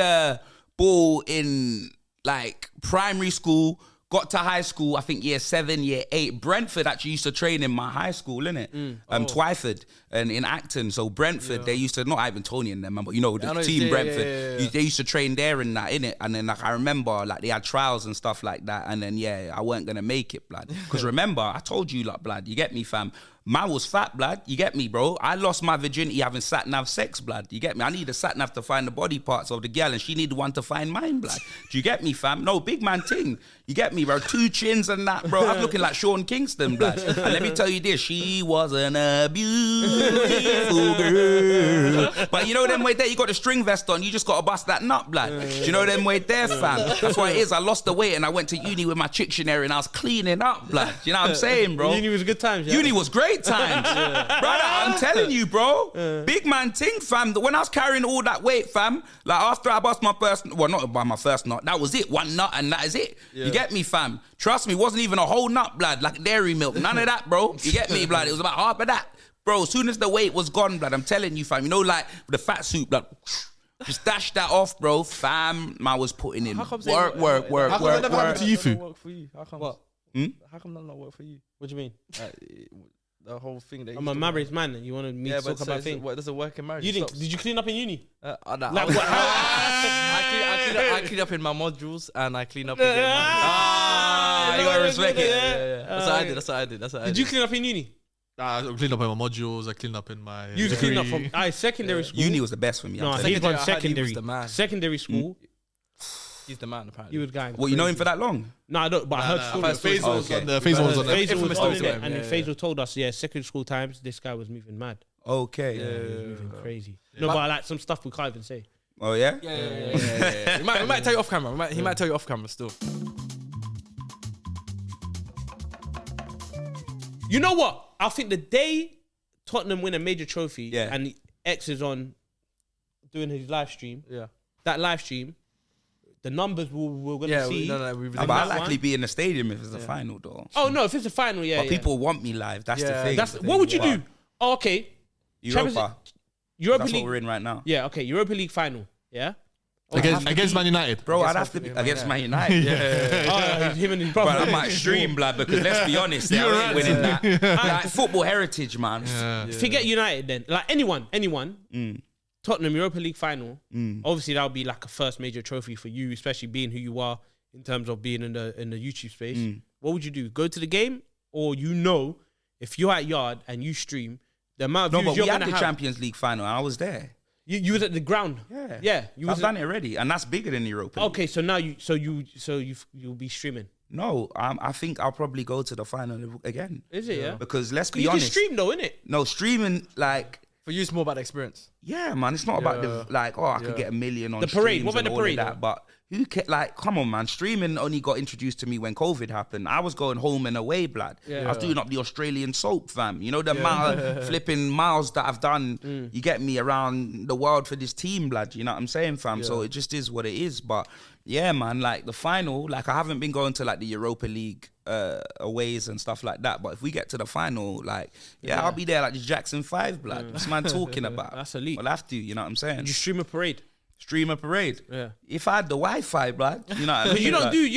ball in like primary school. Got to high school, I think year 7, year 8. Brentford actually used to train in my high school, innit? Twyford and in Acton. So Brentford, they used to, not Ivan Tony and them, but you know, the team Brentford. They used to train there and that, innit? And then like I remember like they had trials and stuff like that. And then I weren't gonna make it, blood. Because remember, I told you, like, blood, you get me, fam. Man was fat, blood. You get me, bro? I lost my virginity having sat-nav sex, blood. You get me? I need a sat-nav to find the body parts of the girl and she needed one to find mine, blood. Do you get me, fam? No, big man ting. You get me, bro? 2 chins and that, bro. I'm looking like Sean Kingston, blood. And let me tell you this, she wasn't a beautiful girl. But you know them way there, you got the string vest on, you just got to bust that nut, blood. Do you know them way there, fam? That's why it is. I lost the weight and I went to uni with my Chictionary and I was cleaning up, blood. Do you know what I'm saying, bro? Uni was good times. Yeah? Uni was great. great times. Brother, I'm telling you, bro. Big man ting, fam. When I was carrying all that weight, fam, like after I bust my first, well, not by my first nut, that was it. One nut and that is it. You get me, fam? Trust me, it wasn't even a whole nut, blood, like dairy milk. None of that, bro. You get me, blood? It was about half of that. Bro, as soon as the weight was gone, blood, I'm telling you, fam, you know, like the fat soup, blood, just dash that off, bro. Fam, I was putting in work. How come that never happened to you, Fu? How come? What? How come that not work for you? What do you mean? The whole thing that I'm a married man and you want me to talk about things. What does it work in marriage? You didn't? Did you clean up in uni? Nah, Like what? I clean up in my modules and I clean up in you gotta respect it. Yeah. That's what I did. Did you clean up in uni? I cleaned up in my modules. I cleaned up in my. You cleaned up from secondary school. Uni was the best for me. No, I'm he's telling gone you. secondary. the man. Secondary school. He's the man, apparently. You was going. Well, you know him for that long? No, I don't. But I heard stories. Faisal was on there. Faisal was on there. Faisal was on there, time, and yeah, then Faisal told us, secondary school times, this guy was moving mad. Okay. He was moving crazy. No, but like some stuff we can't even say. Oh, yeah? Yeah. We might tell you off camera. He might tell you off camera still. You know what? I think the day Tottenham win a major trophy and X is on doing his live stream, that live stream, the numbers we're going to see. But I'll likely be in the stadium if it's the final, though. Oh, no, if it's the final, But people want me live. That's the thing. What would you do? Oh, okay. Europa. Europa That's League. what we're in right now. Yeah, okay. Europa League final. Yeah? Against Man United. Bro, I'd have to be against Man United. Him and his brother. But I might stream, blood, because let's be honest, they ain't winning that. Like football heritage, man. Forget United then. Like anyone. Tottenham Europa League final. Obviously, that would be like a first major trophy for you, especially being who you are in terms of being in the YouTube space. What would you do? Go to the game, or if you're at Yard and you stream, the amount of views you're gonna have. We had the Champions League final, and I was there. You was at the ground. Yeah. I've done it already, and that's bigger than Europa League. Okay, so now you'll be streaming. No, I think I'll probably go to the final again. Is it? Yeah. Because let's be you honest, can stream though, innit? No, streaming like. For you, it's more about the experience. Yeah, man. It's not about I could get 1 million on the parade. What about the parade? That, but come on, man. Streaming only got introduced to me when COVID happened. I was going home and away, blood. I was doing up the Australian soap, fam. You know the flipping miles that I've done. You get me around the world for this team, blood. You know what I'm saying, fam? So it just is what it is. But yeah, man. Like the final, like I haven't been going to like the Europa League aways and stuff like that. But if we get to the final, like I'll be there like the Jackson 5, blood. What's man talking about? That's elite. I'll have to. You know what I'm saying? Did you stream a parade? Stream a parade. Yeah. If I had the Wi-Fi, blood, you know. But you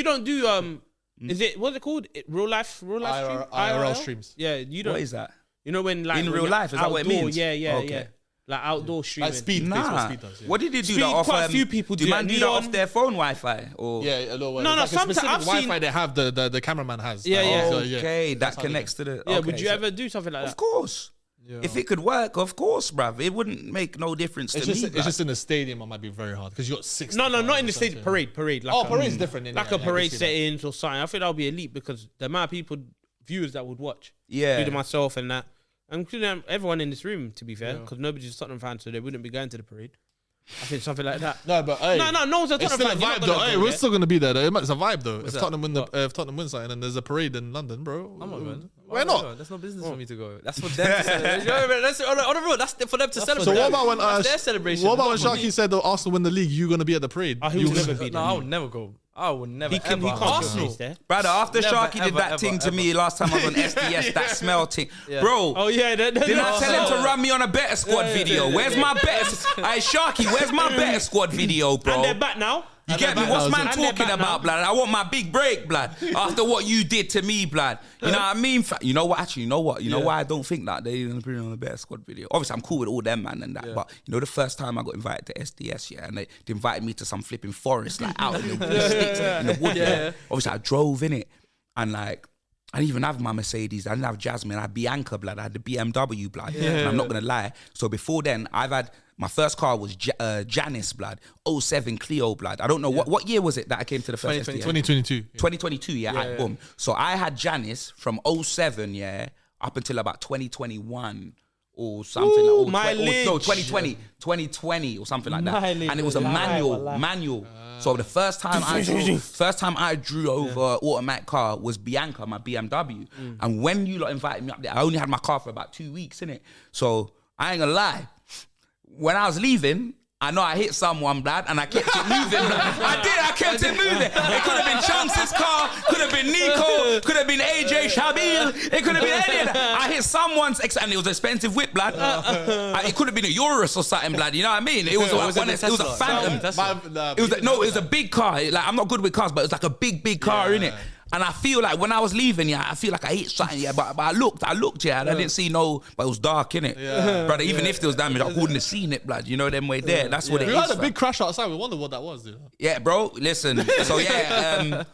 don't do. Is it what's it called? Real life stream? IRL streams. Yeah, you don't. What is that? You know when like in real life? Is that what it means? Yeah. Like outdoor streaming. Like speed. Nah. What Speed does, What did you do that off? Quite a few people do. Man do that off their phone Wi-Fi or a little No, like sometimes specific I've Wi-Fi seen they have. The cameraman has. Okay, that connects to the. Yeah, would you ever do something like that? Of course. Yeah. If it could work, of course, bruv. It wouldn't make no difference to me. It's just in the stadium. It might be very hard because you got 6. No, not in the stadium. Parade. Like parade's different. Like a parade settings or something. I think that'll be elite because the amount of people, viewers that would watch. Yeah. Including myself and that. Including everyone in this room, to be fair, because nobody's a Tottenham fan, so they wouldn't be going to the parade. I think something like that. No, but hey, no one's a Tottenham fan. It's still a vibe though. Hey, we're still gonna be there. Though. It's a vibe though. If Tottenham wins something and there's a parade in London, bro, I'm not going. Why not? That's no business for me to go. That's for them to celebrate. That's on the road. That's for them to celebrate. So what about when their celebration? What about when Sharky said that Arsenal win the league? You gonna be at the parade? He will never be there. No, I would never go. I would never. He can't Arsenal, there. Brother, after Sharky did that thing to me last time I was on SDS, that smell thing, bro. Oh yeah, didn't I tell him to run me on a better squad video? Where's my better? Hey Sharky, where's my better squad video, bro? And they're back now. You get me? What's man talking about, blood? I want my big break, blood. After what you did to me, blood. You know what I mean? You know what? Actually, you know what? You know why I don't think that they're going to put it on a better squad video? Obviously, I'm cool with all them, man, and that. But you know, the first time I got invited to SDS, and they invited me to some flipping forest, like out in the sticks, in the wood. Obviously, I drove in it, and like, I didn't even have my Mercedes. I didn't have Jasmine. I had Bianca, blood. I had the BMW, blood. And I'm not going to lie. So before then, I've had... My first car was Janice, blood. 07 Clio, blood. I don't know. What year was it that I came to the first SDS? 2022. 2022, boom. So I had Janice from 07, up until about 2021 or something. Ooh, 2020 or something like that. And it was a manual. So the first time I drew over automatic car was Bianca, my BMW. And when you lot invited me up there, I only had my car for about 2 weeks, innit? So I ain't gonna lie. When I was leaving, I know I hit someone, blood, and I kept it moving. I kept it moving. It could have been Chunks' car, could have been Nico, could have been AJ Shabil, it could have been any of that. I hit someone's, and it was an expensive whip, blood. It could have been a Urus or something, blood, you know what I mean? It was a Phantom. It was a big car. Like, I'm not good with cars, but it was like a big car, innit? And I feel like when I was leaving, I feel like I hit something, but I looked, and I didn't see but it was dark, innit? Yeah. Brother, even if there was damage, I wouldn't have seen it, blood. You know them way there. That's what it is. We had a big crash outside. We wondered what that was, dude. Yeah, bro. Listen. So I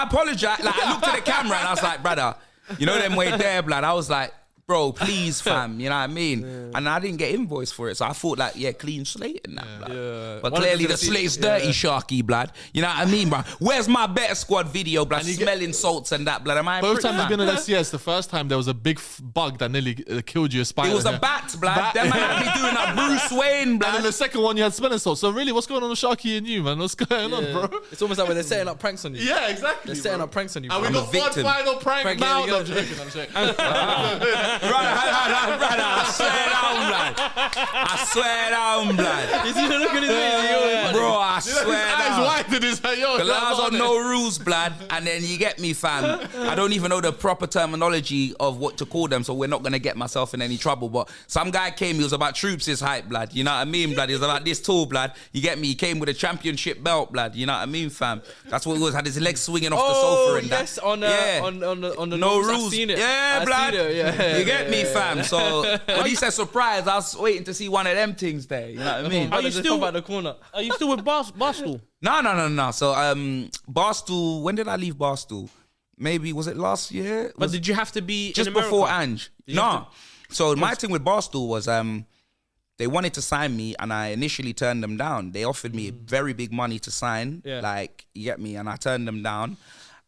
apologize. Like, I looked at the camera and I was like, brother, you know them way there, blood. I was like, bro, please, fam. You know what I mean? Yeah. And I didn't get invoiced for it. So I thought like, clean slate and that, blood. Yeah. But clearly the slate's dirty, Sharky, blood. You know what I mean, bro? Where's my Better Squad video, blood? Smelling salts and that, blood. Am I both times you've been in SCS, the first time there was a big bug that nearly killed you, a spider. It was a bat, blood. That man had me doing that Bruce Wayne, blood. And then the second one, you had smelling salts. So really, what's going on with Sharky and you, man? What's going on, bro? It's almost like when they're setting up pranks on you. Yeah, exactly. They're setting up pranks on you. And we got one final prank now. No, I'm joking. Brother, I swear down, blood. You see the look at his face? Bro, I swear down. His eyes widened. His head, yo. Because I was on no rules, blood. And then you get me, fam. I don't even know the proper terminology of what to call them, so we're not going to get myself in any trouble. But some guy came, he was about Troops' hype, blood. You know what I mean, blood? He was about this tall, blood. You get me? He came with a championship belt, blood. You know what I mean, fam? That's what it was. Had his legs swinging off the sofa and yes, that. on the no rules. I've seen it. Yeah, blood. You get me, fam? So when he said surprise, I was waiting to see one of them things there. You know what I mean? Are you still at the corner? Are you still with Barstool? No. So Barstool. When did I leave Barstool? Maybe was it last year? But did you have to be just in America? Before Ange? No. So my thing with Barstool was they wanted to sign me, and I initially turned them down. They offered me very big money to sign, like, you get me, and I turned them down,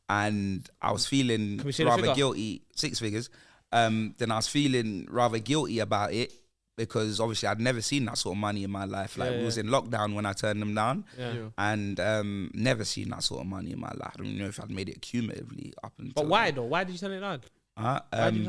and I was feeling rather guilty. 6 figures. Then I was feeling rather guilty about it because obviously I'd never seen that sort of money in my life. Like, we was in lockdown when I turned them down, and never seen that sort of money in my life. I don't even know if I'd made it cumulatively up until. But why though? Why did you turn it down?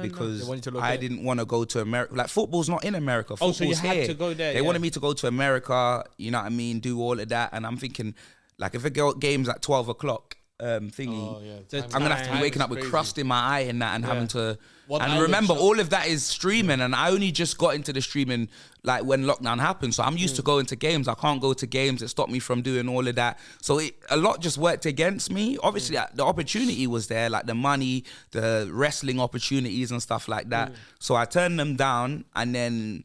Because I didn't want to go to America. Like, football's not in America. Football's so you had here. to go there. They wanted me to go to America. You know what I mean? Do all of that, and I'm thinking, like, if a game's at 12 o'clock. Thingy. I'm gonna have to be waking up with crust in my eye and that, and having to. And remember, all of that is streaming, and I only just got into the streaming like when lockdown happened. So I'm used to going to games. I can't go to games. It stopped me from doing all of that. So a lot just worked against me. Obviously, the opportunity was there, like the money, the wrestling opportunities and stuff like that. So I turned them down, and then.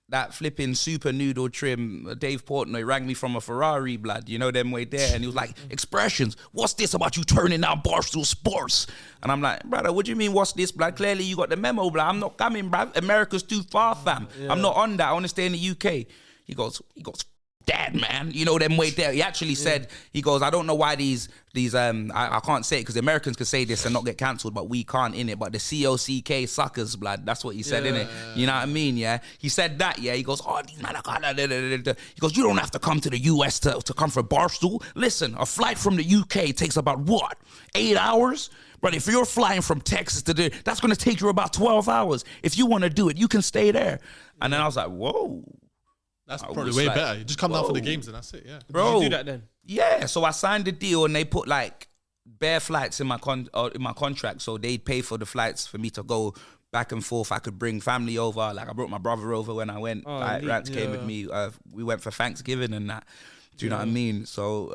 That flipping super noodle trim, Dave Portnoy rang me from a Ferrari, blood, you know, them way there. And he was like, Expressions, what's this about you turning down Barstool Sports? And I'm like, brother, what do you mean, what's this, blood? Clearly you got the memo, blood. I'm not coming, bruv. America's too far, fam. I'm not on that. I want to stay in the UK. He goes, Dad, man, you know, them way there. He actually said, he goes, I don't know why these I can't say it because the Americans could say this and not get cancelled, but we can't in it. But the COCK suckers, blood. That's what he said in it. You know what I mean? Yeah. He said that. Yeah. He goes, these men are. He goes, you don't have to come to the US to come for Barstool. Listen, a flight from the UK takes about what? 8 hours. But if you're flying from Texas to that's going to take you about 12 hours. If you want to do it, you can stay there. And then I was like, whoa. That's probably way better. You just come down for the games and that's it, yeah. Bro, did you do that then? Yeah, so I signed the deal and they put like bare flights in my contract. So they'd pay for the flights for me to go back and forth. I could bring family over. Like I brought my brother over when I went. Rats came with me. We went for Thanksgiving and that. Do you know what I mean? So,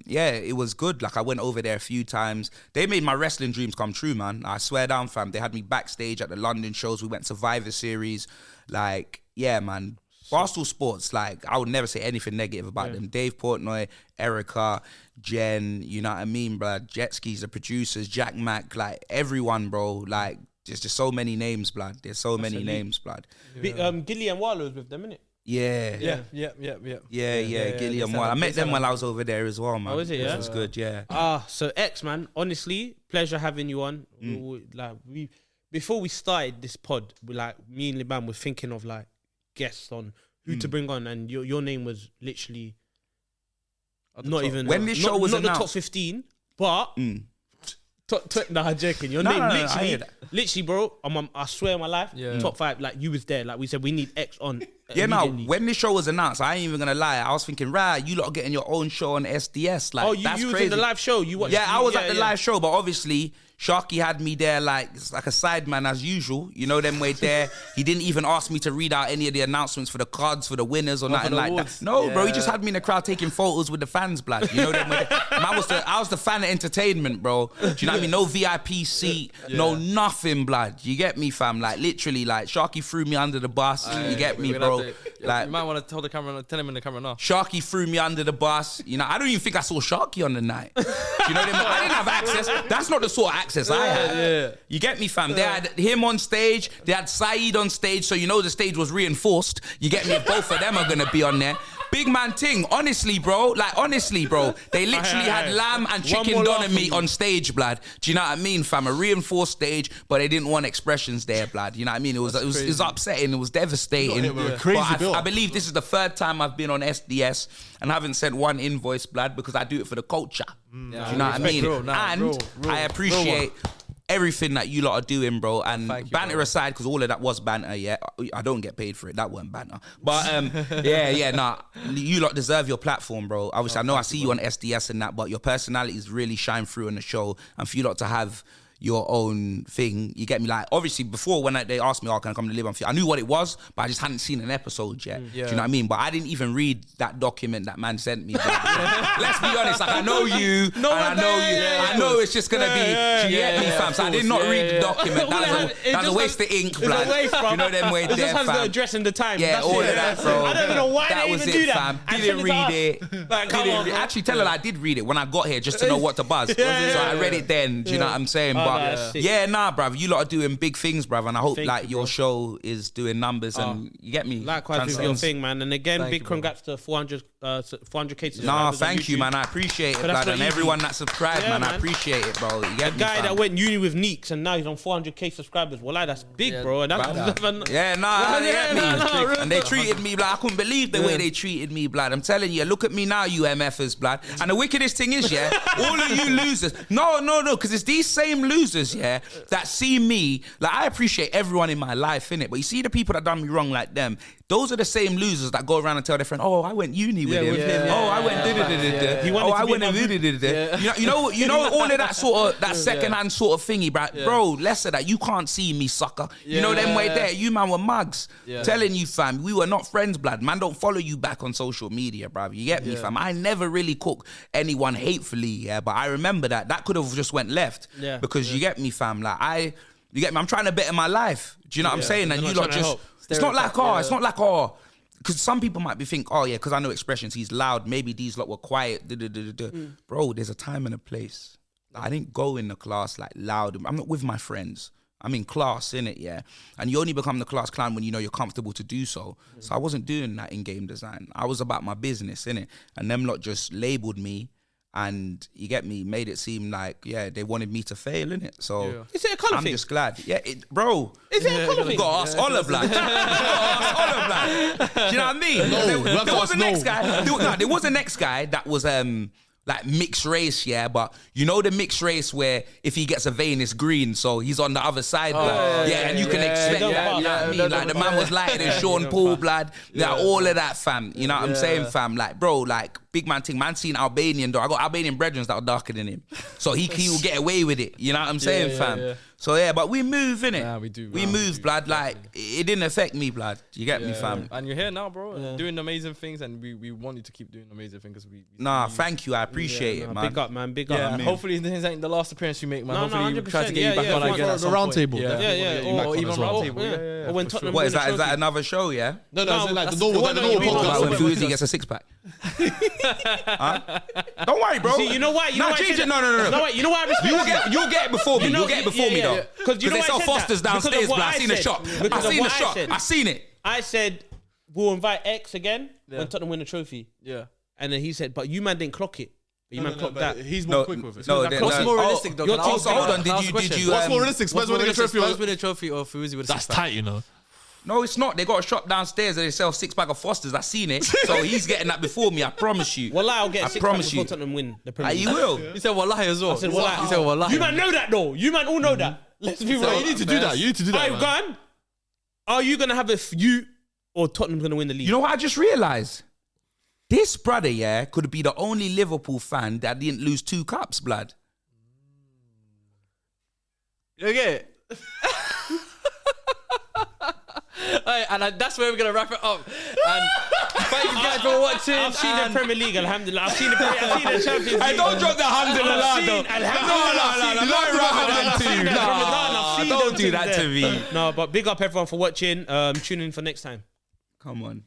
it was good. Like I went over there a few times. They made my wrestling dreams come true, man. I swear down, fam. They had me backstage at the London shows. We went Survivor Series. Like, yeah, man. Barstool Sports, like, I would never say anything negative about them. Dave Portnoy, Erica, Jen, you know what I mean, bro? Jet Skis, the producers, Jack Mack, like, everyone, bro. Like, there's just so many names, blood. There's so many names, blood. Gilly and Wallow was with them, innit? Yeah, Gilly and Wallow. I met them while I was over there as well, man. Oh, is it? Yeah, it was good. Yeah. So X, man. Honestly, pleasure having you on. Before we started this pod, me and Liban was thinking of guests on who to bring on, and your name was literally Not even when this show was not the top announced. 15, but nah, I'm joking. Your No, name no, no, I hear literally, bro. I swear on my life, top 5. Like you was there. Like we said, we need X on. Yeah, no. immediately. When this show was announced, I ain't even gonna lie. I was thinking, right, you lot are getting your own show on SDS. Like, that's you was crazy. in the live show. You watched? Yeah, I was at the live show, but obviously Sharky had me there like a sideman as usual. You know them way there. He didn't even ask me to read out any of the announcements for the cards for the winners or nothing like that. No, bro, he just had me in the crowd taking photos with the fans, blood. You know them way there. I was the fan of entertainment, bro. Do you know what I mean? No VIP seat, no nothing, blood. You get me, fam? Like literally, like Sharky threw me under the bus. You get me, bro? Like you might want to tell him in the camera now. Sharky threw me under the bus. You know, I don't even think I saw Sharky on the night. Do you know what I mean? I didn't have access. That's not the sort of access I had. Yeah. You get me, fam? They had him on stage. They had Saeed on stage. So you know the stage was reinforced. You get me? Both of them are going to be on there. Big man ting. Honestly, bro. They literally had lamb and chicken doner meat on stage, blood. Do you know what I mean, fam? A reinforced stage, but they didn't want expressions there, blood. You know what I mean? It was upsetting. It was devastating. But I believe this is the 3rd time I've been on SDS and haven't sent one invoice, blood, because I do it for the culture. Do you know what I mean? I appreciate everything that you lot are doing, bro. And banter aside, because all of that was banter, yeah. I don't get paid for it. That wasn't banter. But you lot deserve your platform, bro. Obviously, I know I see you on SDS and that, but your personalities really shine through in the show. And for you lot to have your own thing, you get me? Like, obviously, before when they asked me, can I come to Liban Fu, I knew what it was, but I just hadn't seen an episode yet. Do you know what I mean? But I didn't even read that document that man sent me. Let's be honest, like, I know you, I know it's just gonna be, you get me, fam? So I did not read the document. That was a waste of ink, blood. You know them way there, fam. It just has the address and the time. Yeah, all of that, bro. I don't know why they even do that. Didn't read it. Actually, tell her I did read it when I got here just to know what to buzz. So I read it then. Do you know what I'm saying? Yeah, nah, bruv. You lot are doing big things, bruv, and I hope your show is doing numbers and you get me. Likewise with your thing, man. And again, big congrats to 400k subscribers. Nah, thank you, man. I appreciate it, blood, and everyone that subscribed, man. I appreciate it, bro. You get me, guy that went uni with Neeks and now he's on 400k subscribers. Well, that's big, bro. And that's you get me. And they treated me, blood. I couldn't believe the way they treated me, blood. I'm telling you, look at me now, you MFers, blood. And the wickedest thing is, all of you losers. No, because it's these same losers, that see me, like, I appreciate everyone in my life, innit? But you see the people that done me wrong like them, those are the same losers that go around and tell their friend, oh, I went uni with him. I went I went you know all of that sort of, that second-hand sort of thingy, bro, less of that. You can't see me, sucker. You know them way there. You, man, were mugs. Telling you, fam, we were not friends, blood. Man, don't follow you back on social media, bro. You get me, fam? I never really cook anyone hatefully, but I remember that could have just went left. Because you get me, fam? Like, you get me? I'm trying to better my life. Do you know what I'm saying? And you lot just, it's not like, because some people might be think, because I know expressions, he's loud, maybe these lot were quiet. Bro, there's a time and a place. Like, I didn't go in the class like loud. I'm not with my friends. I'm in class, innit, And you only become the class clown when you know you're comfortable to do so. So I wasn't doing that in game design. I was about my business, innit? And them lot just labelled me. And you get me, made it seem like, they wanted me to fail, innit? So is it a colour thing? I'm just glad. Bro. Is it a colour thing? You got to ask Olive, like. Do you know what I mean? No, there was a next guy. There was a next guy that was like mixed race, but you know the mixed race where if he gets a vein, it's green, so he's on the other side, blood. And you can expect that. You know what I mean? Like, the man was lighter than Sean Paul, blood. Like, all of that, fam. You know what I'm saying, fam? Like, bro, like, big man thing. Man seen Albanian, though. I got Albanian brethren that are darker than him. So he will get away with it. You know what I'm saying, fam? So but we move, innit? Yeah, we do. We move, blood. Like, it didn't affect me, blood. You get me, fam? And you're here now, bro, doing amazing things, and we want you to keep doing amazing things. Thank you. I appreciate it, man. Big up, man. Big up. Hopefully this ain't the last appearance you make, man. Hopefully you 100%, try to get you back on again. The round table. Or even round table. Or when Tottenham What is that? Is that another show? Yeah. No, like the normal Like podcast. when Fuizzy gets a 6-pack. Don't worry, bro. See, you know why? You know why? No. You know why I respect You'll get it before me. You'll get it before me, though. Because you know they sell Fosters downstairs, but I seen the shop. I seen it. I said we'll invite X again when Tottenham win the trophy. Yeah. And then he said, but you man didn't clock it. You man clocked that. He's more quick with it. What's more realistic, though? Also, hold on. Did you? What's more realistic? Spurs winning a trophy? Spurs winning a trophy or Fuizzy with a 6-pack? That's tight, you know. No, it's not. They got a shop downstairs and they sell 6-pack of Fosters. I seen it. So he's getting that before me. I promise you. Wallahi, I'll get 6 promise before you. Tottenham win the Premier League. You will. He said wallahi as well. I said wallahi. He said wallahi. You man know that though. You man all know that. Let's be real. You need to do that. You need to do that. Alright, man. go on. Are you gonna have you or Tottenham's gonna win the league? You know what I just realised? This brother, yeah, could be the only Liverpool fan that didn't lose 2 cups, blood. Okay. Alright, and that's where we're gonna wrap it up. And thank you guys for watching. I've seen the Premier League, alhamdulillah. I've seen the Champions League. Hey, don't drop the alhamdulillah, though. Don't do that to me. No, but big up everyone for watching. Tune in for next time. Come on.